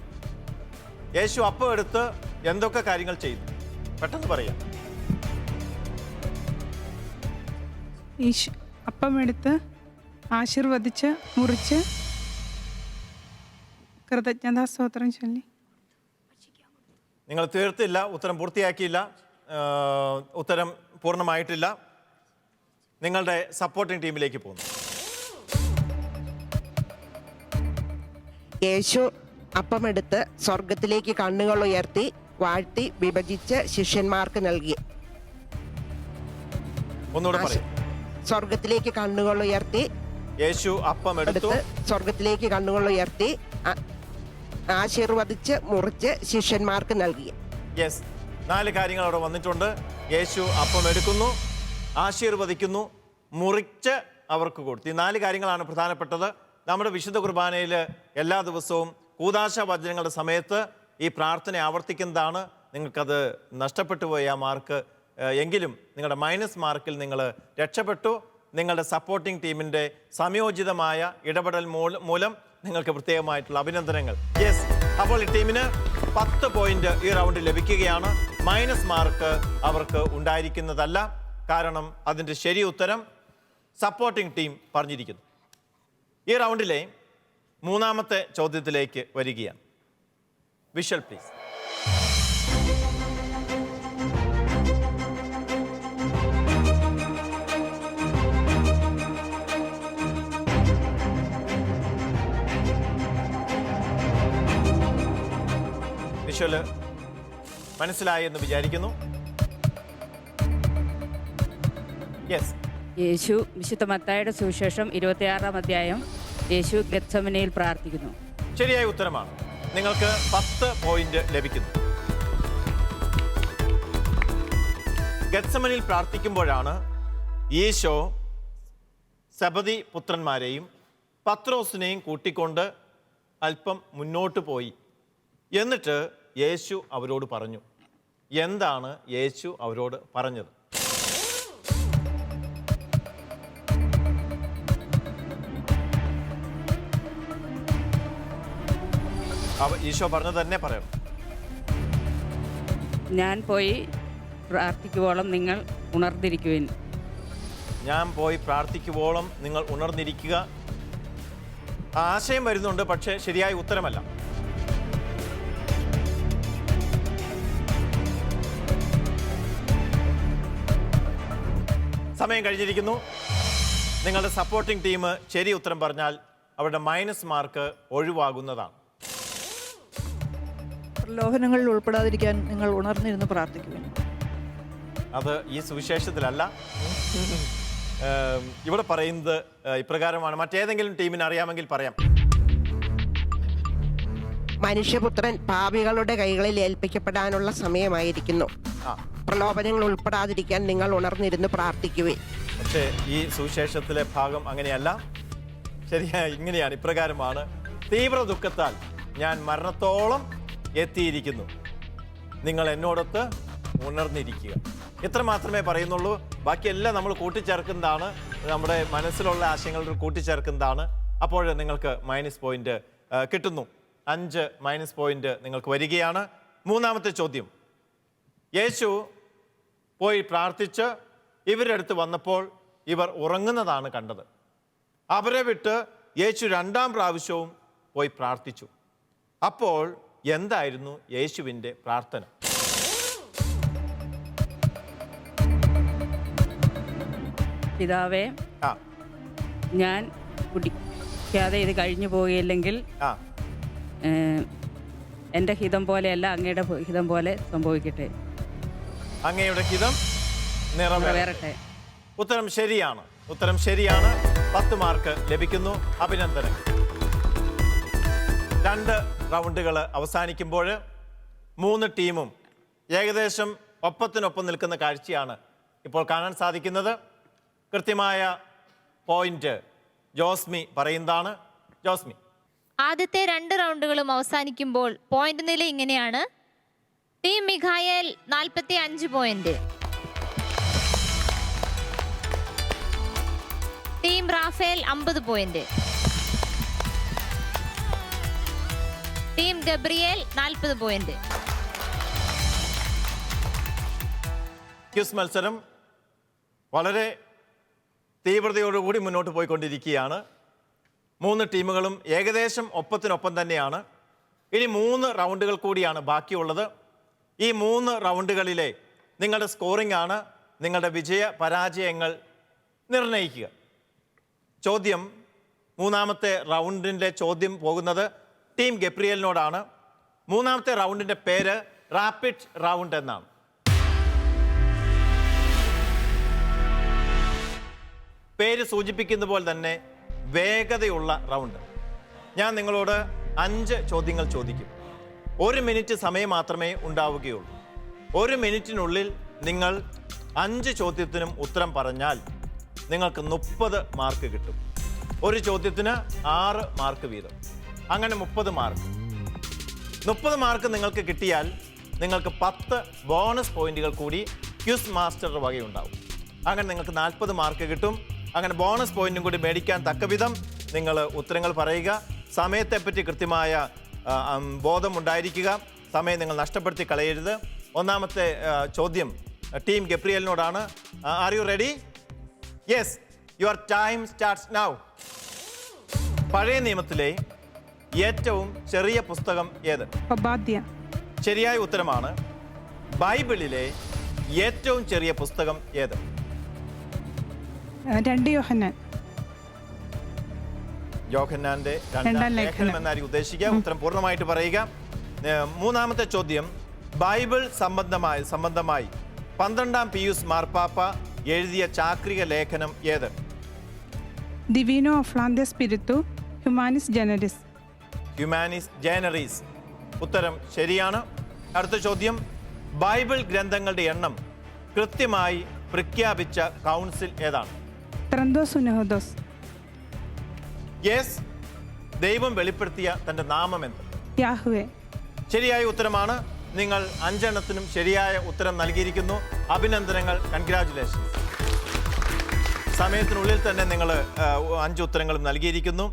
യേശു അപ്പം എടുത്ത് എന്തൊക്കെ കാര്യങ്ങൾ ചെയ്തു? പെട്ടെന്ന് പറയാം. അപ്പം എടുത്ത് ആശീർവദിച്ച് മുറിച്ച് കൃതജ്ഞതാ സ്തോത്രം ചൊല്ലി. നിങ്ങൾ തീർത്തില്ല, ഉത്തരം പൂർത്തിയാക്കിയില്ല, ഉത്തരം പൂർണ്ണമായിട്ടില്ല. നിങ്ങളുടെ സപ്പോർട്ടിംഗ് ടീമിലേക്ക് പോകുന്നു. യേശു അപ്പമെടുത്ത് സ്വർഗത്തിലേക്ക് കണ്ണുകൾ ഉയർത്തി വാഴ്ത്തി വിഭജിച്ച് ശിഷ്യന്മാർക്ക് നൽകി. ഒന്നുകൂടെ പറയും. സ്വർഗത്തിലേക്ക് കണ്ണുകൾ ഉയർത്തി യേശു അപ്പമെടുത്ത് സ്വർഗത്തിലേക്ക് കണ്ണുകൾ ഉയർത്തി ആശീർവദിച്ച് മുറിച്ച് ശിഷ്യന്മാർക്ക് നൽകി. യെസ്, 4 കാര്യങ്ങൾ അവിടെ വന്നിട്ടുണ്ട്. യേശു അപ്പം എടുക്കുന്നു, ആശീർവദിക്കുന്നു, മുറിച്ച് അവർക്ക് കൊടുത്തു. ഈ 4 കാര്യങ്ങളാണ് പ്രധാനപ്പെട്ടത്. നമ്മുടെ വിശുദ്ധ കുർബാനയിൽ എല്ലാ ദിവസവും കൂദാശ വചനങ്ങളുടെ സമയത്ത് ഈ പ്രാർത്ഥന ആവർത്തിക്കുന്നതാണ്. നിങ്ങൾക്കത് നഷ്ടപ്പെട്ടു പോയി ആ മാർക്ക്. എങ്കിലും നിങ്ങളുടെ മൈനസ് മാർക്കിൽ നിങ്ങൾ രക്ഷപ്പെട്ടു. നിങ്ങളുടെ സപ്പോർട്ടിംഗ് ടീമിൻ്റെ സംയോജിതമായ ഇടപെടൽ മൂലം നിങ്ങൾക്ക് പ്രത്യേകമായിട്ടുള്ള അഭിനന്ദനങ്ങൾ. യെസ്, അപ്പോൾ ഈ ടീമിന് 10 പോയിന്റ് ഈ റൗണ്ടിൽ ലഭിക്കുകയാണ്. മൈനസ് മാർക്ക് അവർക്ക് ഉണ്ടായിരിക്കുന്നതല്ല. കാരണം അതിൻ്റെ ശരി ഉത്തരം സപ്പോർട്ടിംഗ് ടീം പറഞ്ഞിരിക്കുന്നു. ഈ റൗണ്ടിലെ മൂന്നാമത്തെ ചോദ്യത്തിലേക്ക് വരികയാണ്. Visual please. വിഷ്വല് മനസ്സിലായി എന്ന് വിചാരിക്കുന്നു. യെസ്. യേശു വിശുദ്ധ മത്തായിയുടെ സുവിശേഷം 26-ാം അധ്യായം യേശു ഗെത്സമനയിൽ പ്രാർത്ഥിക്കുന്നു. ശരിയായ ഉത്തരമാണ്. നിങ്ങൾക്ക് 10 പോയിന്റ് ലഭിക്കുന്നു. ഗെത്സമനിൽ പ്രാർത്ഥിക്കുമ്പോഴാണ് ഈശോ സെബദി പുത്രന്മാരെയും പത്രോസിനെയും കൂട്ടിക്കൊണ്ട് അല്പം മുന്നോട്ട് പോയി. എന്നിട്ട് യേശു അവരോട് പറഞ്ഞു. എന്താണ് യേശു അവരോട് പറഞ്ഞത്? ഈശോ പറഞ്ഞത് തന്നെ പറയണം. ഞാൻ പോയി പ്രാർത്ഥിക്കുവോളം നിങ്ങൾ ഉണർന്നിരിക്കുവിൻ. ഞാൻ പോയി പ്രാർത്ഥിക്കുവോളം നിങ്ങൾ ഉണർന്നിരിക്കുക. ആശയം വരുന്നുണ്ട്, പക്ഷേ ശരിയായ ഉത്തരമല്ല. സമയം കഴിഞ്ഞിരിക്കുന്നു. നിങ്ങളുടെ സപ്പോർട്ടിംഗ് ടീം ശരി ഉത്തരം പറഞ്ഞാൽ അവരുടെ മൈനസ് മാർക്ക് ഒഴിവാകുന്നതാണ്. പ്രലോഭനങ്ങളിൽ ഉൾപ്പെടാതിരിക്കാൻ നിങ്ങൾ ഉണർന്നിരുന്ന് പ്രാർത്ഥിക്കുക. അത് ഈ സുവിശേഷത്തിലല്ല. ഇവിടെ പറയുന്നത് ഇപ്രകാരമാണ്. മറ്റേതെങ്കിലും ടീമിന് അറിയാമെങ്കിൽ പറയാം. മനുഷ്യപുത്രൻ പാപികളുടെ കൈകളിൽ ഏൽപ്പിക്കപ്പെടാനുള്ള സമയമായിരിക്കുന്നു. പ്രലോഭനങ്ങൾ ഉൾപ്പെടാതിരിക്കാൻ നിങ്ങൾ ഉണർന്നിരുന്ന് പ്രാർത്ഥിക്കുവേ. പക്ഷേ ഈ സുവിശേഷത്തിലെ ഭാഗം അങ്ങനെയല്ല. ശരിയാ, ഇങ്ങനെയാണ്. ഇപ്രകാരമാണ്: തീവ്ര ദുഃഖത്താൽ ഞാൻ മരണത്തോളം എത്തിയിരിക്കുന്നു, നിങ്ങൾ എന്നോടൊത്ത് ഉണർന്നിരിക്കുക. ഇത്ര മാത്രമേ പറയുന്നുള്ളൂ. ബാക്കിയെല്ലാം നമ്മൾ കൂട്ടിച്ചേർക്കുന്നതാണ്, നമ്മുടെ മനസ്സിലുള്ള ആശയങ്ങൾ കൂട്ടിച്ചേർക്കുന്നതാണ്. അപ്പോൾ നിങ്ങൾക്ക് മൈനസ് പോയിന്റ് കിട്ടുന്നു. 5 മൈനസ് പോയിന്റ് നിങ്ങൾക്ക് വരികയാണ്. മൂന്നാമത്തെ ചോദ്യം. യേശു പോയി പ്രാർത്ഥിച്ച് ഇവരുടെ അടുത്ത് വന്നപ്പോൾ ഇവർ ഉറങ്ങുന്നതാണ് കണ്ടത്. അവരെ വിട്ട് യേശു 2ാം പ്രാവശ്യവും പോയി പ്രാർത്ഥിച്ചു. അപ്പോൾ എന്തായിരുന്നു യേശുവിൻ്റെ പ്രാർത്ഥന? പിതാവേ, ഞാൻ കുടിക്കാതെ ഇത് കഴിഞ്ഞു പോവുകയില്ലെങ്കിൽ എൻ്റെ ഹിതം പോലെയല്ല, അങ്ങയുടെ ഹിതം പോലെ സംഭവിക്കട്ടെ. അങ്ങയുടെ ഹിതം നിറവേറട്ടെ. ഉത്തരം ശരിയാണ്. 10 മാർക്ക് ലഭിക്കുന്നു. അഭിനന്ദനങ്ങൾ. 2 റൗണ്ടുകൾ അവസാനിക്കുമ്പോൾ 3 ടീമും ഏകദേശം ഒപ്പത്തിനൊപ്പം നിൽക്കുന്ന കാഴ്ചയാണ് ഇപ്പോൾ കാണാൻ സാധിക്കുന്നത്. കൃത്യമായ പോയിന്റ് ജോസ്മി പറയുന്നതാണ്. ജോസ്മി. ആദ്യത്തെ 2 റൗണ്ടുകളും അവസാനിക്കുമ്പോൾ പോയിന്റ് നില ഇങ്ങനെയാണ്. Team Michael 45 point, team Raphael 50 point, team Gabriel 40 point. Quiz മത്സരം വളരെ തീവ്രതയോടുകൂടി മുന്നോട്ട് പോയിക്കൊണ്ടിരിക്കുകയാണ്. 3 ടീമുകളും ഏകദേശം ഒപ്പത്തിനൊപ്പം തന്നെയാണ്. ഇനി 3 റൗണ്ടുകൾ കൂടിയാണ് ബാക്കിയുള്ളത്. ഈ 3 റൗണ്ടുകളിലെ നിങ്ങളുടെ സ്കോറിംഗ് ആണ് നിങ്ങളുടെ വിജയ പരാജയങ്ങൾ നിർണ്ണയിക്കുക. ചോദ്യം, മൂന്നാമത്തെ റൗണ്ടിൻ്റെ ചോദ്യം പോകുന്നത് ടീം ഗബ്രിയേലിനോടാണ്. മൂന്നാമത്തെ റൗണ്ടിൻ്റെ പേര് റാപ്പിഡ് റൗണ്ട് എന്നാണ്. പേര് സൂചിപ്പിക്കുന്ന പോലെ തന്നെ വേഗതയുള്ള റൗണ്ട്. ഞാൻ നിങ്ങളോട് 5 ചോദ്യങ്ങൾ ചോദിക്കും. 1 മിനിറ്റ് സമയം മാത്രമേ ഉണ്ടാവുകയുള്ളൂ. 1 മിനിറ്റിനുള്ളിൽ നിങ്ങൾ 5 ചോദ്യത്തിനും ഉത്തരം പറഞ്ഞാൽ നിങ്ങൾക്ക് 30 മാർക്ക് കിട്ടും. ഒരു ചോദ്യത്തിന് 6 മാർക്ക് വീതം, അങ്ങനെ 30 മാർക്ക്. 30 മാർക്ക് നിങ്ങൾക്ക് കിട്ടിയാൽ നിങ്ങൾക്ക് 10 ബോണസ് പോയിന്റുകൾ കൂടി ക്വിസ് മാസ്റ്റർ വകയുണ്ടാവും. അങ്ങനെ നിങ്ങൾക്ക് 40 മാർക്ക് കിട്ടും. അങ്ങനെ ബോണസ് പോയിന്റും കൂടി മേടിക്കാൻ തക്കവിധം നിങ്ങൾ ഉത്തരങ്ങൾ പറയുക. സമയത്തെപ്പറ്റി കൃത്യമായ ബോധം ഉണ്ടായിരിക്കുക. സമയം നിങ്ങൾ നഷ്ടപ്പെടുത്തി കളയരുത്. ഒന്നാമത്തെ ചോദ്യം ടീം ഗബ്രിയേലിനോടാണ്. Are you ready? Yes, your time starts now. പഴയ നിയമത്തിലെ ഏറ്റവും ചെറിയ പുസ്തകം ഏത്? ഒബാദ്യ. ശരിയായ ഉത്തരമാണ്. ബൈബിളിലെ ഏറ്റവും ചെറിയ പുസ്തകം ഏത്? 2 യോഹന്നാൻ. യോഹന്നാന്റെ രണ്ടാം ലേഖനം എന്നായിരിക്കും ഉദ്ദേശിക്കുക. ഉത്തരം പൂർണ്ണമായിട്ട് പറയുക. മൂന്നാമത്തെ ചോദ്യം, ബൈബിൾ സംബന്ധമായി 12-ാം പിയൂസ് മാർപ്പാപ്പ എഴുതിയ ചാക്രിക ലേഖനം ഏത്? ഡിവിനോ ഒഫ്ലാന്തെ സ്പിരിത്തു ഹ്യൂമാനിസ് ജനറിസ്. ഹ്യൂമാനിസ് ജനറീസ്. ഉത്തരം ശരിയാണ്. അടുത്ത ചോദ്യം, ബൈബിൾ ഗ്രന്ഥങ്ങളുടെ എണ്ണം കൃത്യമായി പ്രഖ്യാപിച്ച കൗൺസിൽ ഏതാണ്? ത്രന്തോസ് ഉനഹദോസ്. യെസ്. ദൈവം വെളിപ്പെടുത്തിയ തന്റെ നാമം എന്ത്? യാഹ്വേ. ശരിയായ ഉത്തരമാണ്. നിങ്ങൾ 5 എണ്ണത്തിനും ശരിയായ ഉത്തരം നൽകിയിരിക്കുന്നു. അഭിനന്ദനങ്ങൾ, കൺഗ്രാറ്റുലേഷൻ. സമയത്തിനുള്ളിൽ തന്നെ നിങ്ങൾ 5 ഉത്തരങ്ങളും നൽകിയിരിക്കുന്നു.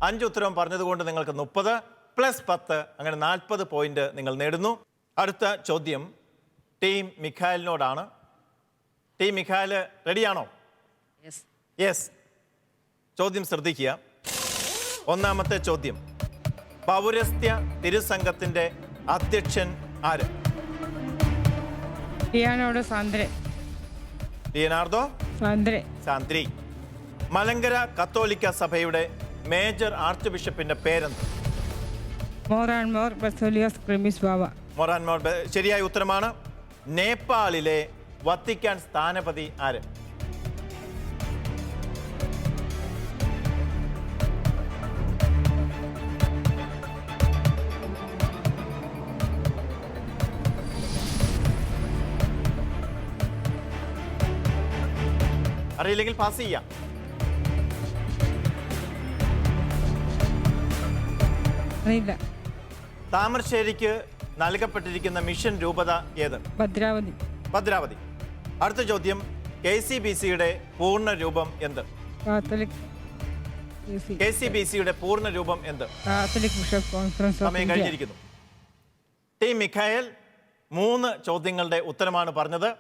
5 ഉത്തരം പറഞ്ഞതുകൊണ്ട് നിങ്ങൾക്ക് 30 + 10 അങ്ങനെ 40 പോയിന്റ് നിങ്ങൾ നേടുന്നു. അടുത്ത ചോദ്യം ടീം മിഖായലിനോടാണ്. ടീം മിഖായൽ റെഡിയാണോ? യെസ്. ചോദ്യം ശ്രദ്ധിക്കുക. ഒന്നാമത്തെ ചോദ്യം, പൗരസ്ത്യ തിരുസംഘത്തിന്റെ അധ്യക്ഷൻ ആര്? Leonardo Sandri. മലങ്കര കത്തോലിക്ക സഭയുടെ മേജർ ആർച്ച് ബിഷപ്പിന്റെ പേരെന്ത്? മോറാൻമോർ ബസേലിയോസ് ക്ലിമിസ് ബാവ. മൊറാൻമോർ. ശരിയായ ഉത്തരമാണ്. നേപ്പാളിലെ വത്തിക്കാൻ സ്ഥാനപതി ആര്? അറിയില്ലെങ്കിൽ പാസ് ചെയ്യാം. അറിയില്ല. താമരശ്ശേരിക്ക് നൽകപ്പെട്ടിരിക്കുന്ന മിഷൻ രൂപത ഏത്? ഭദ്രാവതി. ഭദ്രാവതി. അടുത്ത ചോദ്യം, KCBCയുടെ പൂർണ്ണ രൂപം എന്ത്? കാത്തലിക്. KCBCയുടെ പൂർണ്ണ രൂപം എന്ത്? Catholic bishop conference. സമയം കഴിഞ്ഞിരിക്കുന്നു. ടീം മിഖായൽ 3 ചോദ്യങ്ങളുടെ ഉത്തരമാണ് പറഞ്ഞത്.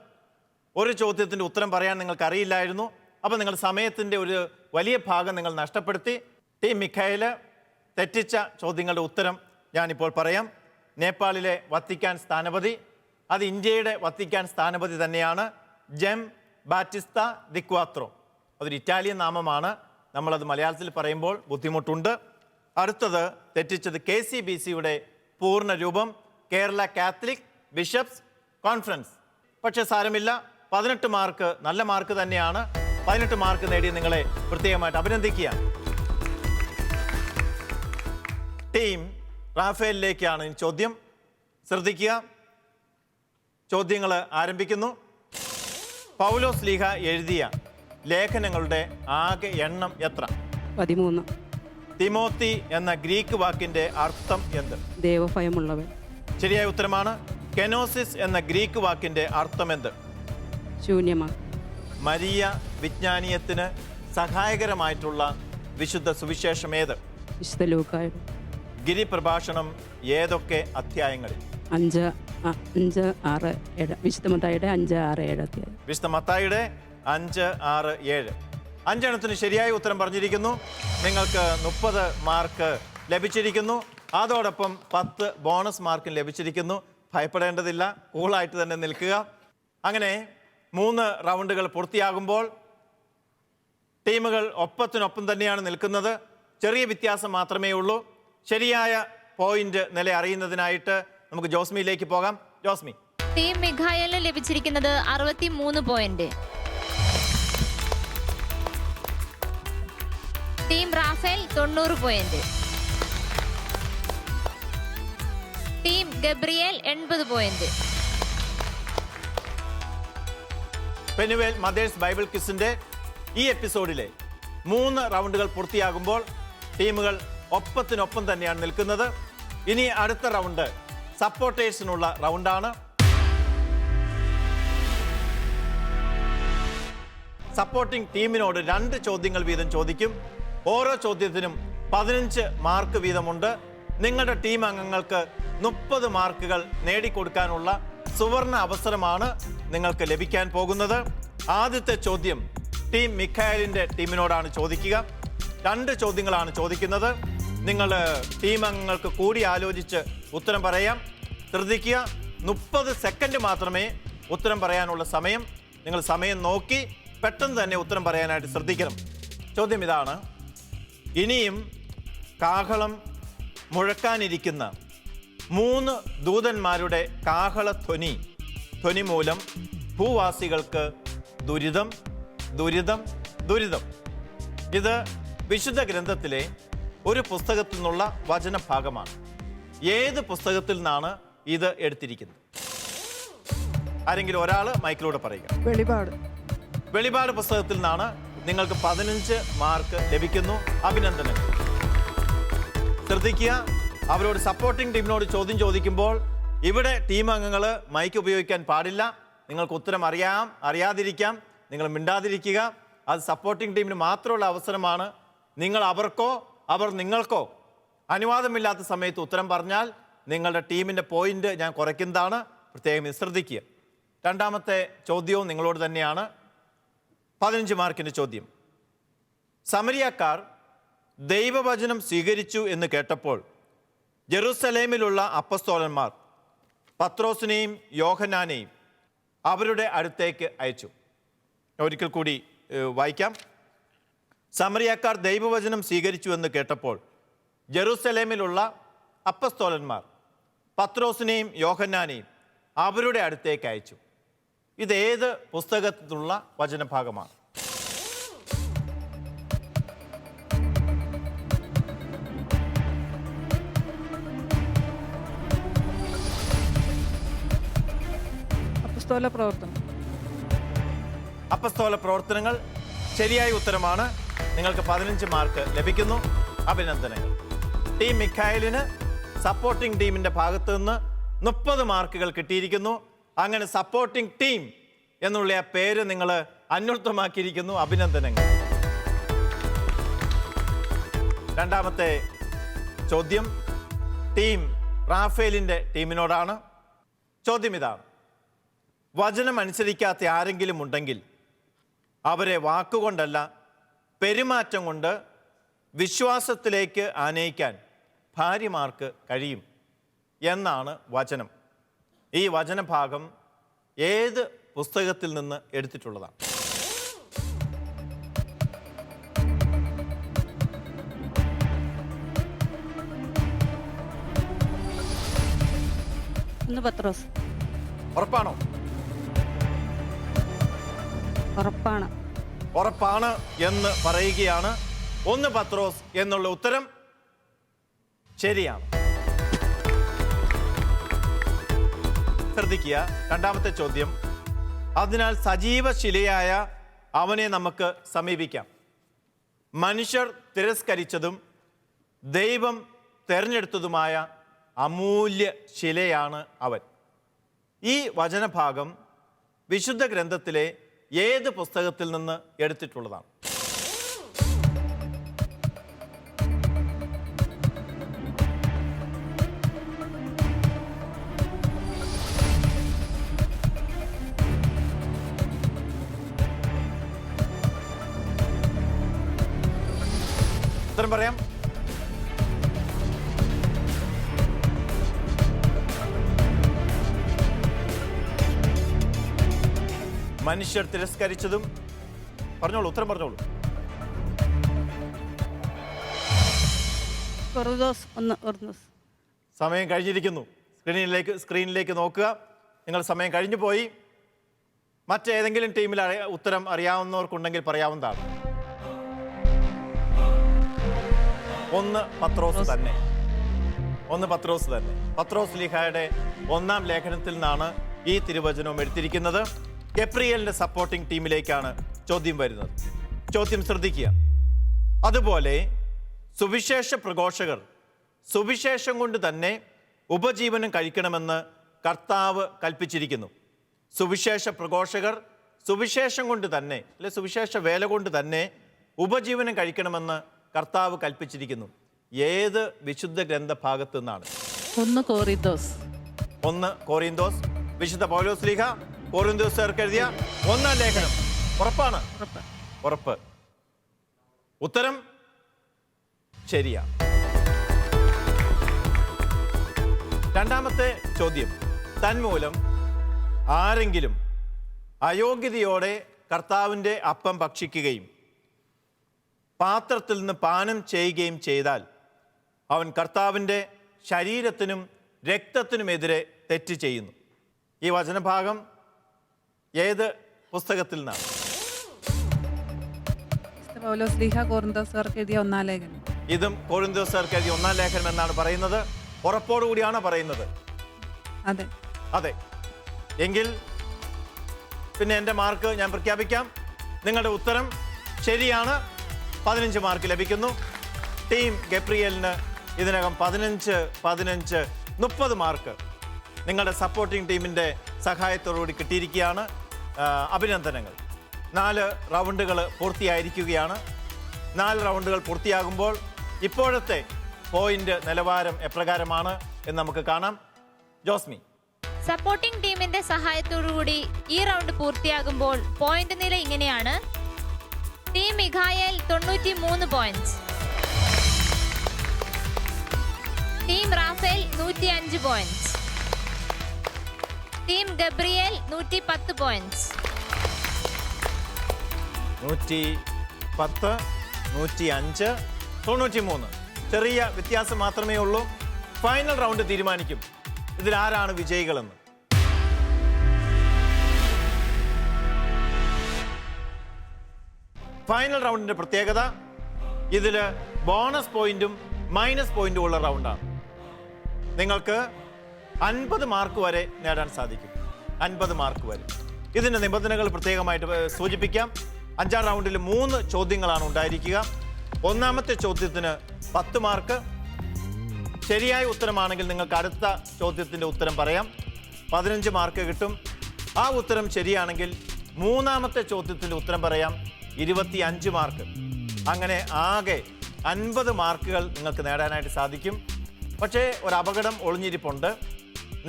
ഒരു ചോദ്യത്തിന്റെ ഉത്തരം പറയാൻ നിങ്ങൾക്ക് അറിയില്ലായിരുന്നു. അപ്പോൾ നിങ്ങൾ സമയത്തിന്റെ ഒരു വലിയ ഭാഗം നിങ്ങൾ നഷ്ടപ്പെടുത്തി. ടീം മിഖായൽ തെറ്റിച്ച ചോദ്യങ്ങളുടെ ഉത്തരം ഞാനിപ്പോൾ പറയാം. നേപ്പാളിലെ വത്തിക്കാൻ സ്ഥാനപതി, അത് ഇന്ത്യയുടെ വത്തിക്കാൻ സ്ഥാനപതി തന്നെയാണ്. Giambattista Diquattro. അതൊരു ഇറ്റാലിയൻ നാമമാണ്. നമ്മളത് മലയാളത്തിൽ പറയുമ്പോൾ ബുദ്ധിമുട്ടുണ്ട്. അടുത്തത് തെറ്റിച്ചത് KCBCയുടെ പൂർണ്ണ രൂപം കേരള കാത്തലിക് ബിഷപ്സ് കോൺഫറൻസ്. പക്ഷേ സാരമില്ല, 18 മാർക്ക് നല്ല മാർക്ക് തന്നെയാണ്. 18 മാർക്ക് നേടി നിങ്ങളെ പ്രത്യേകമായിട്ട് അഭിനന്ദിക്കുക. ടീം റാഫേലിലേക്കാണ് ചോദ്യം. ശ്രദ്ധിക്കുക. ചോദ്യങ്ങൾ ആരംഭിക്കുന്നു. പൗലോസ് ലീഹ എഴുതിയ ലേഖനങ്ങളുടെ ആകെ എണ്ണം എത്ര? 13. തിമോത്തി എന്ന ഗ്രീക്ക് വാക്കിന്റെ അർത്ഥം എന്ത്? ദൈവഭയമുള്ളവൻ. ശരിയായ ഉത്തരമാണ്. കെനോസിസ് എന്ന ഗ്രീക്ക് വാക്കിന്റെ അർത്ഥം എന്ത്? ശൂന്യമാണ്. മരിയ വിജ്ഞാനീയത്തിന് സഹായകരമായിട്ടുള്ള വിശുദ്ധ സുവിശേഷം ഏത്? വിശുദ്ധ ലൂക്കായുടെ. ഗിരിപ്രഭാഷണം ഏതൊക്കെ അധ്യായങ്ങളിൽ? 5, 6, 7. വിശുദ്ധ മത്തായിയുടെ 5, 6, 7 അധ്യായം. വിശുദ്ധ മത്തായിയുടെ 5, 6, 7. 5 എണ്ണത്തിന് ശരിയായ ഉത്തരം പറഞ്ഞിരിക്കുന്നു. നിങ്ങൾക്ക് 30 മാർക്ക് ലഭിച്ചിരിക്കുന്നു. അതോടൊപ്പം 10 ബോണസ് മാർക്കും ലഭിച്ചിരിക്കുന്നു. ഭയപ്പെടേണ്ടതില്ല, കൂളായിട്ട് തന്നെ നിൽക്കുക. അങ്ങനെ 3 റൗണ്ടുകൾ പൂർത്തിയാകുമ്പോൾ ടീമുകൾ ഒപ്പത്തിനൊപ്പം തന്നെയാണ് നിൽക്കുന്നത്. ചെറിയ വ്യത്യാസം മാത്രമേ ഉള്ളൂ. ശരിയായ പോയിന്റ് നില അറിയുന്നതിനായിട്ട് നമുക്ക് ജോസ്മിയിലേക്ക് പോകാം. ജോസ്മി. ടീം മിഖായലിന് ലഭിച്ചിരിക്കുന്നത് 63 point. Team Raphael 90 point. Team Gabriel 80 point. Penuel mothers Bible ക്വിസിന്റെ ഈ എപ്പിസോഡിലെ 3 റൗണ്ടുകൾ പൂർത്തിയാകുമ്പോൾ ടീമുകൾ ഒപ്പത്തിനൊപ്പം തന്നെയാണ് നിൽക്കുന്നത്. ഇനി അടുത്ത റൗണ്ട് സപ്പോർട്ടേഴ്സിനുള്ള റൗണ്ടാണ്. സപ്പോർട്ടിംഗ് ടീമിനോട് 2 ചോദ്യങ്ങൾ വീതം ചോദിക്കും. ഓരോ ചോദ്യത്തിനും 15 മാർക്ക് വീതമുണ്ട്. നിങ്ങളുടെ ടീം അംഗങ്ങൾക്ക് 30 മാർക്കുകൾ നേടിക്കൊടുക്കാനുള്ള സുവർണ അവസരമാണ് നിങ്ങൾക്ക് ലഭിക്കാൻ പോകുന്നത്. ആദ്യത്തെ ചോദ്യം ടീം മിഖായലിന്റെ ടീമിനോടാണ് ചോദിക്കുക. 2 ചോദ്യങ്ങളാണ് ചോദിക്കുന്നത്. നിങ്ങൾ ടീം അംഗങ്ങൾക്ക് കൂടി ആലോചിച്ച് ഉത്തരം പറയാം. ശ്രദ്ധിക്കുക, 30 സെക്കൻഡ് മാത്രമേ ഉത്തരം പറയാനുള്ള സമയം. നിങ്ങൾ സമയം നോക്കി പെട്ടെന്ന് തന്നെ ഉത്തരം പറയാനായിട്ട് ശ്രദ്ധിക്കണം. ചോദ്യം ഇതാണ്: ഇനിയും കാഹളം മുഴക്കാനിരിക്കുന്ന 3 ദൂതന്മാരുടെ ധ്വനി മൂലം ഭൂവാസികൾക്ക് ദുരിതം, ദുരിതം, ദുരിതം. ഇത് വിശുദ്ധ ഗ്രന്ഥത്തിലെ ഒരു പുസ്തകത്തിൽ നിന്നുള്ള വചനഭാഗമാണ്. ഏത് പുസ്തകത്തിൽ നിന്നാണ് ഇത് എടുത്തിരിക്കുന്നത്? ആരെങ്കിലും ഒരാൾ മൈക്കിലൂടെ പറയുക. വെളിപാട് പുസ്തകത്തിൽ നിന്നാണ്. നിങ്ങൾക്ക് 15 മാർക്ക് ലഭിക്കുന്നു. അഭിനന്ദനങ്ങൾ. ശ്രദ്ധിക്കുക, അവരോട് സപ്പോർട്ടിംഗ് ടീമിനോട് ചോദ്യം ചോദിക്കുമ്പോൾ ഇവിടെ ടീം അംഗങ്ങൾ മൈക്ക് ഉപയോഗിക്കാൻ പാടില്ല. നിങ്ങൾക്ക് ഉത്തരം അറിയാം, അറിയാതിരിക്കാം, നിങ്ങൾ മിണ്ടാതിരിക്കുക. അത് സപ്പോർട്ടിംഗ് ടീമിന് മാത്രമുള്ള അവസരമാണ്. നിങ്ങൾ അവർക്കോ അവർ നിങ്ങൾക്കോ അനുവാദമില്ലാത്ത സമയത്ത് ഉത്തരം പറഞ്ഞാൽ നിങ്ങളുടെ ടീമിൻ്റെ പോയിന്റ് ഞാൻ കുറയ്ക്കുന്നതാണ്. പ്രത്യേകം ശ്രദ്ധിക്കുക. രണ്ടാമത്തെ ചോദ്യവും നിങ്ങളോട് തന്നെയാണ്. 15 മാർക്കിൻ്റെ ചോദ്യം. സമരിയക്കാർ ദൈവവചനം സ്വീകരിച്ചു എന്ന് കേട്ടപ്പോൾ ജെറുസലേമിലുള്ള അപ്പസ്തോലന്മാർ പത്രോസിനെയും യോഹന്നാനെയും അവരുടെ അടുത്തേക്ക് അയച്ചു. ഒരിക്കൽ കൂടി വായിക്കാം. സമറിയക്കാർ ദൈവവചനം സ്വീകരിച്ചു എന്ന് കേട്ടപ്പോൾ ജെറുസലേമിലുള്ള അപ്പസ്തോലന്മാർ പത്രോസിനെയും യോഹന്നാനെയും അവരുടെ അടുത്തേക്ക് അയച്ചു. ഇത് ഏത് പുസ്തകത്തിലുള്ള വചനഭാഗമാണ്? അപ്പസ്തോല പ്രവർത്തനങ്ങൾ ശരിയായ ഉത്തരമാണ്. നിങ്ങൾക്ക് 15 മാർക്ക് ലഭിക്കുന്നു. അഭിനന്ദനങ്ങൾ. ടീം മിഖായലിന് സപ്പോർട്ടിംഗ് ടീമിന്റെ ഭാഗത്ത് നിന്ന് 30 മാർക്കുകൾ കിട്ടിയിരിക്കുന്നു. അങ്ങനെ സപ്പോർട്ടിംഗ് ടീം എന്നുള്ള ആ പേര് നിങ്ങൾ അന്വർത്ഥമാക്കിയിരിക്കുന്നു. അഭിനന്ദനങ്ങൾ. രണ്ടാമത്തെ ചോദ്യം ടീം റാഫേലിന്റെ ടീമിനോടാണ്. ചോദ്യം ഇതാണ്: വചനം അനുസരിക്കാത്ത ആരെങ്കിലും ഉണ്ടെങ്കിൽ അവരെ വാക്കുകൊണ്ടല്ല പെരുമാറ്റം കൊണ്ട് വിശ്വാസത്തിലേക്ക് ആനയിക്കാൻ ഭാര്യമാർക്ക് കഴിയും എന്നാണ് വചനം. ഈ വചനഭാഗം ഏത് പുസ്തകത്തിൽ നിന്ന് എടുത്തിട്ടുള്ളതാണ്? പത്രോസ്. ഉറപ്പാണോ? ഉറപ്പാണ്. ഉറപ്പാണ് എന്ന് പറയുകയാണ്. 1 പത്രോസ് എന്നുള്ള ഉത്തരം ശരിയാണ്. ശ്രദ്ധിക്കുക. രണ്ടാമത്തെ ചോദ്യം: അതിനാൽ സജീവ ശിലയായ അവനെ നമുക്ക് സമീപിക്കാം. മനുഷ്യർ തിരസ്കരിച്ചതും ദൈവം തെരഞ്ഞെടുത്തതുമായ അമൂല്യ ശിലയാണ് അവൻ. ഈ വചനഭാഗം വിശുദ്ധ ഗ്രന്ഥത്തിലെ ഏത് പുസ്തകത്തിൽ നിന്ന് എടുത്തിട്ടുള്ളതാണ്? ഉത്തരം പറയാം. മനുഷ്യർ തിരസ്കരിച്ചതും. പറഞ്ഞോളൂ, ഉത്തരം പറഞ്ഞോളൂ. സമയം കഴിഞ്ഞിരിക്കുന്നു. സ്ക്രീനിലേക്ക് നോക്കുക. നിങ്ങൾ സമയം കഴിഞ്ഞു പോയി. മറ്റേതെങ്കിലും ടീമിൽ ഉത്തരം അറിയാവുന്നവർക്കുണ്ടെങ്കിൽ പറയാവുന്നതാണ്. 1 പത്രോസ് തന്നെ. പത്രോസ് ലീഹായുടെ 1-ാം ലേഖനത്തിൽ നിന്നാണ് ഈ തിരുവചനവും എടുത്തിരിക്കുന്നത്. ഗബ്രിയേലിന്റെ സപ്പോർട്ടിംഗ് ടീമിലേക്കാണ് ചോദ്യം വരുന്നത്. ചോദ്യം ശ്രദ്ധിക്കുക. അതുപോലെ സുവിശേഷ പ്രഘോഷകർ സുവിശേഷം കൊണ്ട് തന്നെ ഉപജീവനം കഴിക്കണമെന്ന് കർത്താവ് കൽപ്പിച്ചിരിക്കുന്നു. സുവിശേഷ പ്രഘോഷകർ സുവിശേഷം കൊണ്ട് തന്നെ, അല്ലെ സുവിശേഷ വേല കൊണ്ട് തന്നെ ഉപജീവനം കഴിക്കണമെന്ന് കർത്താവ് കൽപ്പിച്ചിരിക്കുന്നു. ഏത് വിശുദ്ധ ഗ്രന്ഥഭാഗത്തു നിന്നാണ്? 1 കോരിന്തോസ്. 1 കോരിന്തോസ്. വിശുദ്ധ പൗലോസ് ലീഹ കോരിന്തോസുകാർക്ക് എഴുതിയ 1-ാം ലേഖനം. ഉറപ്പാണ്? ഉറപ്പ്. ഉത്തരം ശരിയാണ്. രണ്ടാമത്തെ ചോദ്യം, തന്മൂലം ആരെങ്കിലും അയോഗ്യതയോടെ കർത്താവിൻ്റെ അപ്പം ഭക്ഷിക്കുകയും പാത്രത്തിൽ നിന്ന് പാനം ചെയ്യുകയും ചെയ്താൽ അവൻ കർത്താവിൻ്റെ ശരീരത്തിനും രക്തത്തിനുമെതിരെ തെറ്റ് ചെയ്യുന്നു. ഈ വചനഭാഗം ഏത് പുസ്തകത്തിൽ നിന്നാണ്? പൗലോസ്ലീഹ കൊരിന്തോസ്യർക്ക് എഴുതിയ 1-ാം ലേഖനം. ഇതും കൊരിന്തോസ്യർക്ക് എഴുതിയ 1-ാം ലേഖനം എന്നാണ് പറയുന്നത്. ഉറപ്പോടുകൂടിയാണ് പറയുന്നത്. അതെ. അതെ. എങ്കിൽ പിന്നെ എൻ്റെ മാർക്ക് ഞാൻ പ്രഖ്യാപിക്കാം. നിങ്ങളുടെ ഉത്തരം ശരിയാണ്. 15 മാർക്ക് ലഭിക്കുന്നു. ടീം ഗബ്രിയേലിന് ഇതിനകം 15, 30 മാർക്ക് നിങ്ങളുടെ സപ്പോർട്ടിംഗ് ടീമിൻ്റെ സഹായത്തോടുകൂടി കിട്ടിയിരിക്കുകയാണ്. അഭിനന്ദനങ്ങൾ. 4 റൗണ്ടുകൾ പൂർത്തിയായിരിക്കുകയാണ്. 4 റൗണ്ടുകൾ പൂർത്തിയാകുമ്പോൾ ഇപ്പോഴത്തെ പോയിന്റ് നിലവാരം എപ്രകാരമാണ് എന്ന് നമുക്ക് കാണാം. ജോസ്മി. സപ്പോർട്ടിംഗ് ടീമിന്റെ സഹായത്തോടുകൂടി ഈ റൗണ്ട് പൂർത്തിയാകുമ്പോൾ പോയിന്റ് നില ഇങ്ങനെയാണ്. Team Michael 93 points, team Raphael 105 points, team Gabriel 110 points. 110, 105, 93. ചെറിയ വ്യത്യാസം മാത്രമേ ഉള്ളൂ. ഫൈനൽ റൗണ്ട് തീരുമാനിക്കും ഇതിലാരാണ് വിജയികളെന്ന്. ഫൈനൽ റൗണ്ടിന്റെ പ്രത്യേകത, ഇതിൽ ബോണസ് പോയിന്റും മൈനസ് പോയിന്റും ഉള്ള റൗണ്ടാണ്. നിങ്ങൾക്ക് 50 മാർക്ക് വരെ നേടാൻ സാധിക്കും. 50 മാർക്ക് വരെ. ഇതിന്റെ നിബന്ധനകൾ പ്രത്യേകമായിട്ട് സൂചിപ്പിക്കാം. 5-ാം റൗണ്ടിൽ 3 ചോദ്യങ്ങളാണ് ഉണ്ടായിരിക്കുക. 1-ാമത്തെ ചോദ്യത്തിന് 10 മാർക്ക്. ശരിയായ ഉത്തരമാണെങ്കിൽ നിങ്ങൾക്ക് അടുത്ത ചോദ്യത്തിൻ്റെ ഉത്തരം പറയാം, 15 മാർക്ക് കിട്ടും. ആ ഉത്തരം ശരിയാണെങ്കിൽ 3-ാമത്തെ ചോദ്യത്തിൻ്റെ ഉത്തരം പറയാം, 25 മാർക്ക്. അങ്ങനെ ആകെ 50 മാർക്കുകൾ നിങ്ങൾക്ക് നേടാനായിട്ട് സാധിക്കും. പക്ഷേ ഒരു അപകടം ഒളിഞ്ഞിരിപ്പുണ്ട്.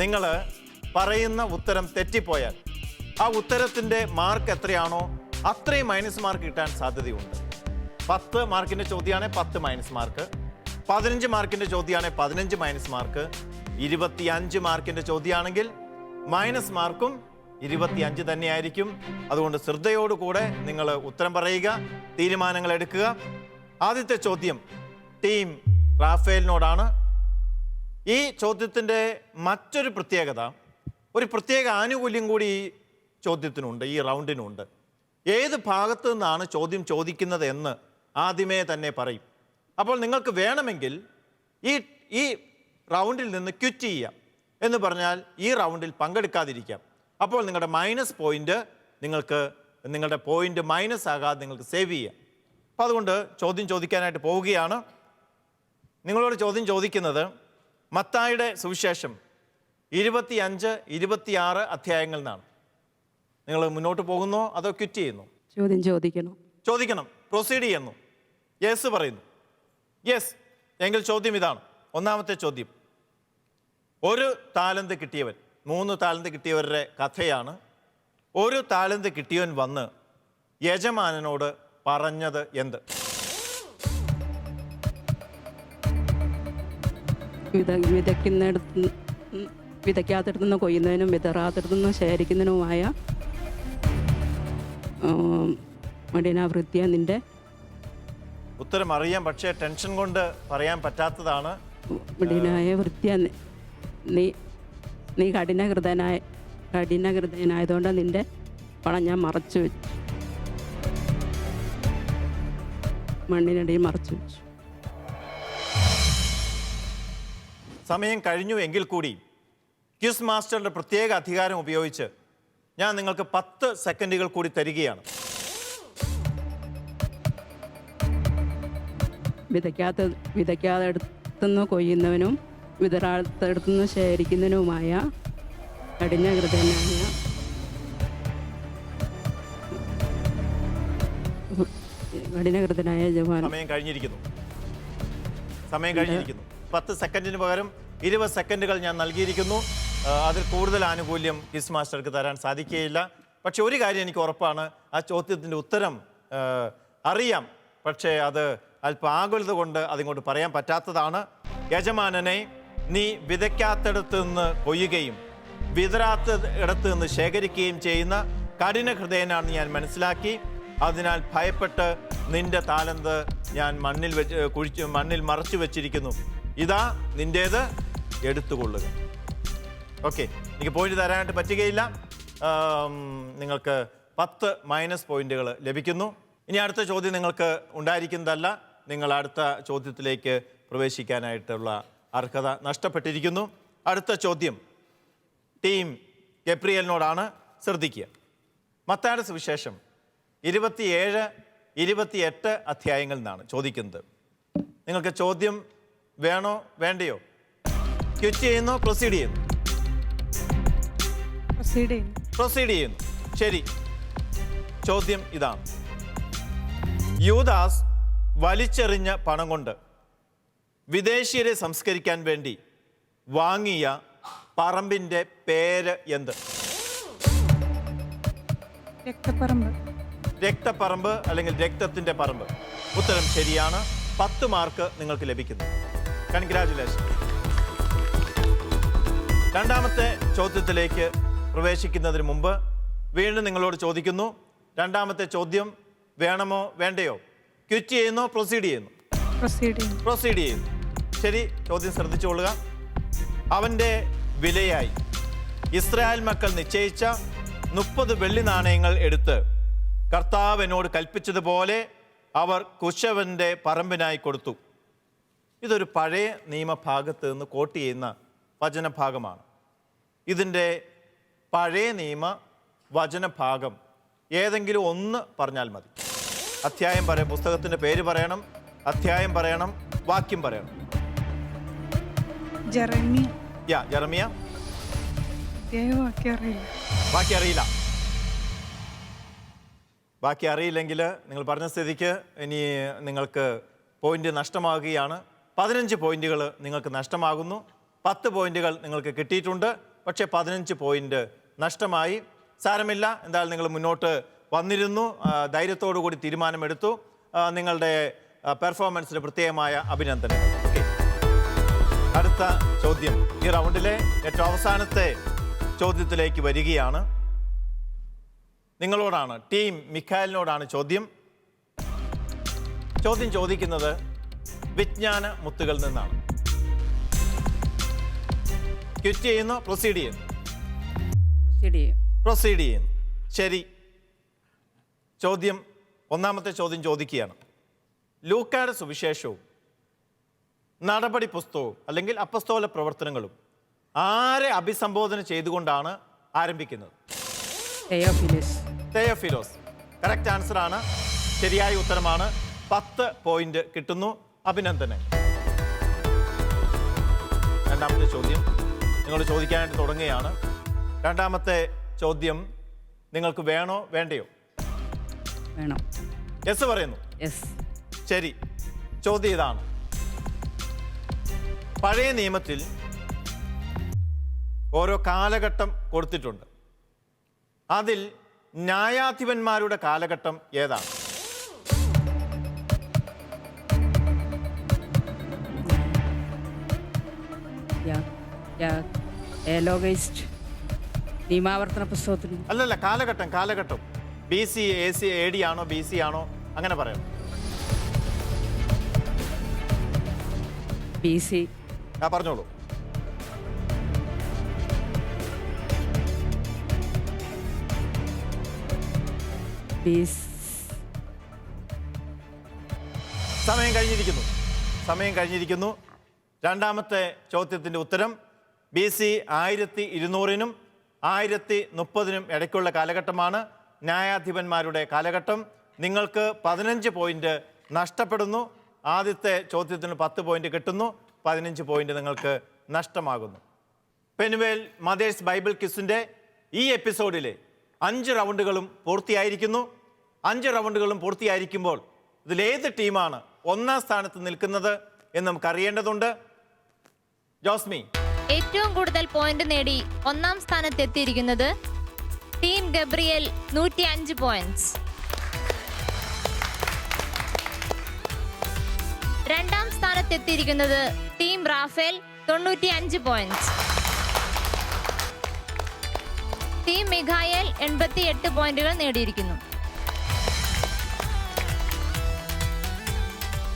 നിങ്ങൾ പറയുന്ന ഉത്തരം തെറ്റിപ്പോയാൽ ആ ഉത്തരത്തിൻ്റെ മാർക്ക് എത്രയാണോ അത്രയും മൈനസ് മാർക്ക് കിട്ടാൻ സാധ്യതയുണ്ട്. 10 മാർക്കിൻ്റെ ചോദ്യമാണ് 10 മൈനസ് മാർക്ക്. 15 മാർക്കിൻ്റെ ചോദ്യമാണ് 15 മൈനസ് മാർക്ക്. 25 മാർക്കിൻ്റെ ചോദ്യമാണെങ്കിൽ മൈനസ് മാർക്കും 25 തന്നെയായിരിക്കും. അതുകൊണ്ട് ശ്രദ്ധയോടുകൂടെ നിങ്ങൾ ഉത്തരം പറയുക, തീരുമാനങ്ങൾ എടുക്കുക. ആദ്യത്തെ ചോദ്യം ടീം റാഫേലിനോടാണ്. ഈ ചോദ്യത്തിൻ്റെ മറ്റൊരു പ്രത്യേകത, ഒരു പ്രത്യേക ആനുകൂല്യം കൂടി ഈ ചോദ്യത്തിനുണ്ട്, ഈ റൗണ്ടിനുണ്ട്. ഏത് ഭാഗത്തു നിന്നാണ് ചോദ്യം ചോദിക്കുന്നത് എന്ന് ആദ്യമേ തന്നെ പറയും. അപ്പോൾ നിങ്ങൾക്ക് വേണമെങ്കിൽ ഈ റൗണ്ടിൽ നിന്ന് ക്വിറ്റ് ചെയ്യാം, എന്ന് പറഞ്ഞാൽ ഈ റൗണ്ടിൽ പങ്കെടുക്കാതിരിക്കാം. അപ്പോൾ നിങ്ങളുടെ മൈനസ് പോയിന്റ് നിങ്ങളുടെ പോയിന്റ് മൈനസ് ആകാതെ നിങ്ങൾക്ക് സേവ് ചെയ്യാം. അപ്പോൾ അതുകൊണ്ട് ചോദ്യം ചോദിക്കാനായിട്ട് പോവുകയാണ്. നിങ്ങളോട് ചോദ്യം ചോദിക്കുന്നത് മത്തായിയുടെ സുവിശേഷം 25, 26 അധ്യായങ്ങളിൽ നിന്നാണ്. നിങ്ങൾ മുന്നോട്ട് പോകുന്നോ അതോ ക്വിറ്റ് ചെയ്യുന്നു? ചോദ്യം ചോദിക്കണം. പ്രൊസീഡ് ചെയ്യുന്നു. യെസ് പറയുന്നു. യെസ് എങ്കിൽ ചോദ്യം ഇതാണ്. 1-ാമത്തെ ചോദ്യം, ഒരു താലന്ത് കിട്ടിയവൻ, 3 താലന്ത് കിട്ടിയവരുടെ കഥയാണ്. ഒരു താലന്ത് കിട്ടിയവൻ വന്ന് യജമാനനോട് പറഞ്ഞത് എന്ത്? വിതയ്ക്കാത്തിടത്തുനിന്ന് കൊയ്യുന്നതിനും വിതറാത്തിടത്തുനിന്ന് ശേഖരിക്കുന്നതിനുമായ മടിനാവൃത്തിയ നിന്റെ. ഉത്തരം അറിയാം, പക്ഷേ ടെൻഷൻ കൊണ്ട് പറയാൻ പറ്റാത്തതാണ്. മടിനായ വൃത്തിയ നീ കഠിനഹൃദയനായതുകൊണ്ട് നിന്റെ പണം ഞാൻ മറച്ചു വെച്ചു, മണ്ണിനടിയിൽ മറച്ചു വെച്ചു. സമയം കഴിഞ്ഞു എങ്കിൽ കൂടി ക്വിസ് മാസ്റ്ററുടെ പ്രത്യേക അധികാരം ഉപയോഗിച്ച് ഞാൻ നിങ്ങൾക്ക് 10 സെക്കൻഡുകൾ കൂടി തരികയാണ്. വിതയ്ക്കാത്തടുത്തുനിന്ന് കൊയ്യുന്നവനും വിതറാത്തടുത്തുനിന്ന് ശേഖരിക്കുന്നതിനുമായ കഠിനഹൃദയനായ യജമാനൻ. സമയം കഴിഞ്ഞിരിക്കുന്നു. 10 സെക്കൻഡിന് പകരം 20 സെക്കൻഡുകൾ ഞാൻ നൽകിയിരിക്കുന്നു. അതിൽ കൂടുതൽ ആനുകൂല്യം ക്വിസ് മാസ്റ്റർക്ക് തരാൻ സാധിക്കുകയില്ല. പക്ഷെ ഒരു കാര്യം എനിക്ക് ഉറപ്പാണ്, ആ ചോദ്യത്തിൻ്റെ ഉത്തരം അറിയാം, പക്ഷേ അത് അല്പം ആകുലത കൊണ്ട് അതിങ്ങോട്ട് പറയാൻ പറ്റാത്തതാണ്. യജമാനനെ നീ വിതയ്ക്കാത്തിടത്ത് നിന്ന് കൊയ്യുകയും വിതരാത്ത ഇടത്ത് നിന്ന് ശേഖരിക്കുകയും ചെയ്യുന്ന കഠിന ഹൃദയനാണെന്ന് ഞാൻ മനസ്സിലാക്കി. അതിനാൽ ഭയപ്പെട്ട് നിന്റെ താലന്ത് ഞാൻ മണ്ണിൽ മറച്ചു വെച്ചിരിക്കുന്നു. ഇതാ നിന്റേത്, എടുത്തുകൊള്ളുക. ഓക്കെ, എനിക്ക് പോയിന്റ് തരാനായിട്ട് പറ്റുകയില്ല. നിങ്ങൾക്ക് 10 മൈനസ് പോയിന്റുകൾ ലഭിക്കുന്നു. ഇനി അടുത്ത ചോദ്യം നിങ്ങൾക്ക് ഉണ്ടായിരിക്കുന്നതല്ല. നിങ്ങൾ അടുത്ത ചോദ്യത്തിലേക്ക് പ്രവേശിക്കാനായിട്ടുള്ള അർഹത നഷ്ടപ്പെട്ടിരിക്കുന്നു. അടുത്ത ചോദ്യം ടീം ഗബ്രിയേലിനോടാണ്. ശ്രദ്ധിക്കുക. മത്തായിയുടെ സുവിശേഷം 27, 28 അധ്യായങ്ങളിൽ നിന്നാണ് ചോദിക്കുന്നത്. നിങ്ങൾക്ക് ചോദ്യം വേണോ വേണ്ടയോ? ക്വിറ്റ് ചെയ്യുന്നു, പ്രൊസീഡ് ചെയ്യുന്നു? പ്രൊസീഡ് ചെയ്യുന്നു. ശരി, ചോദ്യം ഇതാണ്. യൂദാസ് വലിച്ചെറിഞ്ഞ പണം കൊണ്ട് വിദേശീയരെ സംസ്കരിക്കാൻ വേണ്ടി വാങ്ങിയ പറമ്പിന്റെ പേര് എന്ത്? രക്തപ്പറമ്പ് അല്ലെങ്കിൽ രക്തത്തിന്റെ പറമ്പ്. ഉത്തരം ശരിയാണ്. 10 മാർക്ക് നിങ്ങൾക്ക് ലഭിക്കുന്നു. കൺഗ്രാജുലേഷൻ. രണ്ടാമത്തെ ചോദ്യത്തിലേക്ക് പ്രവേശിക്കുന്നതിന് മുമ്പ് വീണ്ടും നിങ്ങളോട് ചോദിക്കുന്നു. രണ്ടാമത്തെ ചോദ്യം വേണമോ വേണ്ടയോ? ക്വിറ്റ് ചെയ്യുന്നോ, പ്രൊസീഡ് ചെയ്യുന്നു? പ്രൊസീഡ് ചെയ്യുന്നു. ശരി, ചോദ്യം ശ്രദ്ധിച്ചുകൊള്ളുക. അവന്റെ വിലയായി ഇസ്രായേൽ മക്കൾ നിശ്ചയിച്ച 30 വെള്ളി നാണയങ്ങൾ എടുത്ത് കർത്താവ് എന്നോട് കൽപ്പിച്ചതുപോലെ അവർ കുശവന്റെ പറമ്പിനായി കൊടുത്തു. ഇതൊരു പഴയ നിയമഭാഗത്ത് നിന്ന് കോട്ട് ചെയ്യുന്ന വചനഭാഗമാണ്. ഇതിൻ്റെ പഴയ നിയമ വചനഭാഗം ഏതെങ്കിലും ഒന്ന് പറഞ്ഞാൽ മതി. അധ്യായം പറയാം, പുസ്തകത്തിൻ്റെ പേര് പറയണം, അധ്യായം പറയണം, വാക്യം പറയണം. ജെറമിയ. ബാക്കി അറിയില്ല. ബാക്കി അറിയില്ലെങ്കിൽ നിങ്ങൾ പറഞ്ഞ സ്ഥിതിക്ക് ഇനി നിങ്ങൾക്ക് പോയിന്റ് നഷ്ടമാകുകയാണ്. 15 പോയിന്റുകൾ നിങ്ങൾക്ക് നഷ്ടമാകുന്നു. 10 പോയിന്റുകൾ നിങ്ങൾക്ക് കിട്ടിയിട്ടുണ്ട്. പക്ഷേ 15 പോയിന്റ് നഷ്ടമായി. സാരമില്ല, എന്തായാലും നിങ്ങൾ മുന്നോട്ട് വന്നിരുന്നു, ധൈര്യത്തോടു കൂടി തീരുമാനമെടുത്തു. നിങ്ങളുടെ പെർഫോമൻസിന് പ്രത്യേകമായ അഭിനന്ദനങ്ങൾ. അടുത്ത ചോദ്യം, ഈ റൗണ്ടിലെ ഏറ്റവും അവസാനത്തെ ചോദ്യത്തിലേക്ക് വരികയാണ്. നിങ്ങളോടാണ്, ടീം മിഖായലിനോടാണ് ചോദ്യം. ചോദ്യം ചോദിക്കുന്നത് വിജ്ഞാന മുത്തുകളിൽ നിന്നാണ്. ക്വിറ്റ് ചെയ്യുന്നു, പ്രൊസീഡ് ചെയ്യുന്നു? പ്രൊസീഡ് ചെയ്യുന്നു. ശരി, ചോദ്യം, ഒന്നാമത്തെ ചോദ്യം ചോദിക്കുകയാണ്. ലൂക്കായുടെ സുവിശേഷവും നടപടി പുസ്തകവും അല്ലെങ്കിൽ അപ്പസ്തോല പ്രവർത്തനങ്ങളും ആരെ അഭിസംബോധന ചെയ്തുകൊണ്ടാണ് ആരംഭിക്കുന്നത്? തെയോഫിലോസ്. കറക്റ്റ് ആൻസർ ആണ്, ശരിയായ ഉത്തരമാണ്. 10 പോയിന്റ് കിട്ടുന്നു. അഭിനന്ദനങ്ങൾ. രണ്ടാമത്തെ ചോദ്യം നിങ്ങൾ ചോദിക്കാനായിട്ട് തുടങ്ങുകയാണ്. രണ്ടാമത്തെ ചോദ്യം നിങ്ങൾക്ക് വേണോ വേണ്ടയോ? വേണം. യെസ് പറയുന്നു. ശരി, ചോദ്യം ഇതാണ്. പഴയ നിയമത്തിൽ ഓരോ കാലഘട്ടം കൊടുത്തിട്ടുണ്ട്. അതിൽ ന്യായാധിപന്മാരുടെ കാലഘട്ടം ഏതാണ്? നിയമാവർത്തന പുസ്തകത്തിൽ അല്ലല്ല, കാലഘട്ടം BC, AC, AD ആണോ BC ആണോ അങ്ങനെ പറയണം. BC. പറഞ്ഞോളൂ. സമയം കഴിഞ്ഞിരിക്കുന്നു. രണ്ടാമത്തെ ചോദ്യത്തിൻ്റെ ഉത്തരം BC 1200-നും 1030-നും ഇടയ്ക്കുള്ള കാലഘട്ടമാണ് ന്യായാധിപന്മാരുടെ കാലഘട്ടം. നിങ്ങൾക്ക് 15 പോയിന്റ് നഷ്ടപ്പെടുന്നു. ആദ്യത്തെ ചോദ്യത്തിന് 10 പോയിന്റ് കിട്ടുന്നു. 15 പോയിന്റ് നിങ്ങൾക്ക് നഷ്ടമാകുന്നു. പെനുവേൽ മദേഴ്സ് ബൈബിൾ ക്വിസിൻ്റെ ഈ എപ്പിസോഡിലെ 5 റൗണ്ടുകളും പൂർത്തിയായിരിക്കുന്നു. 5 റൗണ്ടുകളും പൂർത്തിയായിരിക്കുമ്പോൾ ഇതിലേത് ടീമാണ് ഒന്നാം സ്ഥാനത്ത് നിൽക്കുന്നത് എന്ന് നമുക്ക് അറിയേണ്ടതുണ്ട്. ജോസ്മി. ഏറ്റവും കൂടുതൽ പോയിന്റ് നേടി ഒന്നാം സ്ഥാനത്ത് എത്തിയിരിക്കുന്നത് ടീം ഗബ്രിയേൽ 105 പോയിന്റ്സ്. രണ്ടാം സ്ഥാനത്ത് എത്തിയിരിക്കുന്നത് team Raphael 95 points. Team Michael 88 പോയിന്റുകൾ നേടിയിരിക്കുന്നു.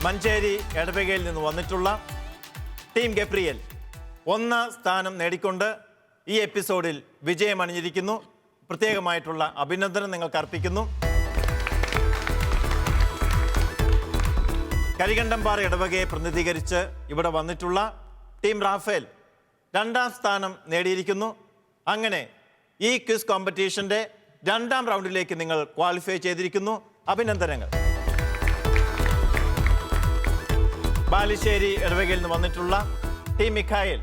മഞ്ചേരി എടവകയിൽ നിന്ന് വന്നിട്ടുള്ള ടീം ഗബ്രിയേൽ 1ാം സ്ഥാനം നേടിക്കൊണ്ട് ഈ എപ്പിസോഡിൽ വിജയമണിഞ്ഞിരിക്കുന്നു. പ്രത്യേകമായിട്ടുള്ള അഭിനന്ദനം നിങ്ങൾക്ക് അർപ്പിക്കുന്നു. കരികണ്ടംപാറ ഇടവകയെ പ്രതിനിധീകരിച്ച് ഇവിടെ വന്നിട്ടുള്ള ടീം റാഫേൽ 2ാം സ്ഥാനം നേടിയിരിക്കുന്നു. അങ്ങനെ ഈ ക്വിസ് കോമ്പറ്റീഷന്റെ 2ാം റൗണ്ടിലേക്ക് നിങ്ങൾ ക്വാളിഫൈ ചെയ്തിരിക്കുന്നു. അഭിനന്ദനങ്ങൾ. ബാലുശ്ശേരി ഇടവകയിൽ നിന്ന് വന്നിട്ടുള്ള ടീം മിഖായേൽ,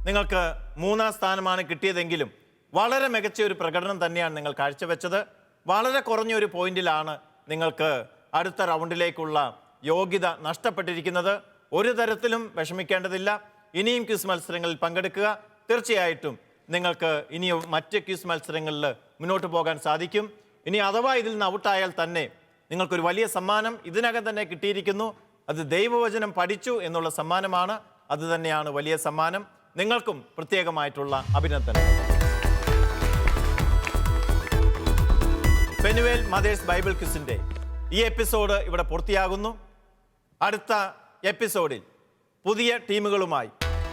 നിങ്ങൾക്ക് 3ാം സ്ഥാനമാണ് കിട്ടിയതെങ്കിലും വളരെ മികച്ച ഒരു പ്രകടനം തന്നെയാണ് നിങ്ങൾ കാഴ്ചവെച്ചത്. വളരെ കുറഞ്ഞൊരു പോയിന്റിലാണ് നിങ്ങൾക്ക് അടുത്ത റൗണ്ടിലേക്കുള്ള യോഗ്യത നഷ്ടപ്പെട്ടിരിക്കുന്നത്. ഒരു തരത്തിലും വിഷമിക്കേണ്ടതില്ല. ഇനിയും ക്വിസ് മത്സരങ്ങളിൽ പങ്കെടുക്കുക. തീർച്ചയായിട്ടും നിങ്ങൾക്ക് ഇനിയും മറ്റ് ക്വിസ് മത്സരങ്ങളിൽ മുന്നോട്ട് പോകാൻ സാധിക്കും. ഇനി അഥവാ ഇതിൽ നിന്ന് ഔട്ടായാൽ തന്നെ നിങ്ങൾക്കൊരു വലിയ സമ്മാനം ഇതിനകം തന്നെ കിട്ടിയിരിക്കുന്നു. അത് ദൈവവചനം പഠിച്ചു എന്നുള്ള സമ്മാനമാണ്. അത് തന്നെയാണ് വലിയ സമ്മാനം. നിങ്ങൾക്കും പ്രത്യേകമായിട്ടുള്ള അഭിനന്ദനം. പെനുവേൽ മദേഴ്സ് ബൈബിൾ ക്വിസിന്റെ ഈ എപ്പിസോഡ് ഇവിടെ പൂർത്തിയാകുന്നു. അടുത്ത എപ്പിസോഡിൽ പുതിയ ടീമുകളുമായി,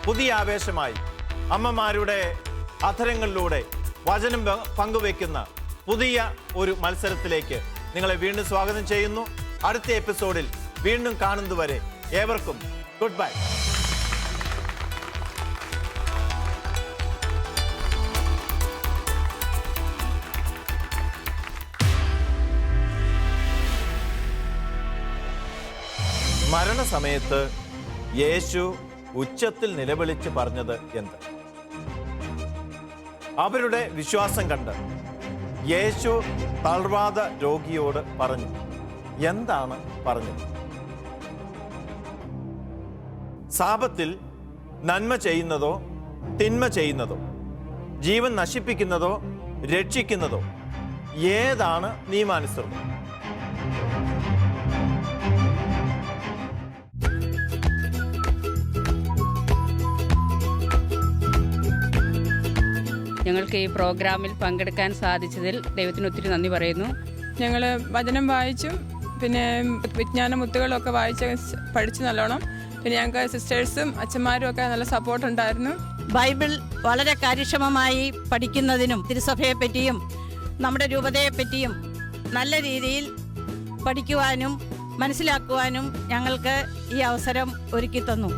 പുതിയ ആവേശമായി, അമ്മമാരുടെ അധരങ്ങളിലൂടെ വചനം പങ്കുവെക്കുന്ന പുതിയ ഒരു മത്സരത്തിലേക്ക് നിങ്ങളെ വീണ്ടും സ്വാഗതം ചെയ്യുന്നു. അടുത്ത എപ്പിസോഡിൽ വീണ്ടും കാണുന്നതുവരെ ഏവർക്കും ഗുഡ് ബൈ. മരണസമയത്ത് യേശു ഉച്ചത്തിൽ നിലവിളിച്ച് പറഞ്ഞത് എന്ത്? അവരുടെ വിശ്വാസം കണ്ട് യേശു തളർവാദ രോഗിയോട് പറഞ്ഞു. എന്താണ് പറഞ്ഞത്? സാപത്തിൽ നന്മ ചെയ്യുന്നതോ തിന്മ ചെയ്യുന്നതോ, ജീവൻ നശിപ്പിക്കുന്നതോ രക്ഷിക്കുന്നതോ ഏതാണ് നിയമാനുസൃതം? ഞങ്ങൾക്ക് ഈ പ്രോഗ്രാമിൽ പങ്കെടുക്കാൻ സാധിച്ചതിൽ ദൈവത്തിന് ഒത്തിരി നന്ദി പറയുന്നു. ഞങ്ങൾ വചനം വായിച്ചു, പിന്നെ വിജ്ഞാന മുത്തുകളൊക്കെ വായിച്ച് പഠിച്ചു നല്ലോണം. പിന്നെ ഞങ്ങൾക്ക് സിസ്റ്റേഴ്സും അച്ഛന്മാരും ഒക്കെ നല്ല സപ്പോർട്ട് ഉണ്ടായിരുന്നു. ബൈബിൾ വളരെ കാര്യക്ഷമമായി പഠിക്കുന്നതിനും തിരുസഭയെപ്പറ്റിയും നമ്മുടെ രൂപതയെപ്പറ്റിയും നല്ല രീതിയിൽ പഠിക്കുവാനും മനസ്സിലാക്കുവാനും ഞങ്ങൾക്ക് ഈ അവസരം ഒരുക്കി തന്നു.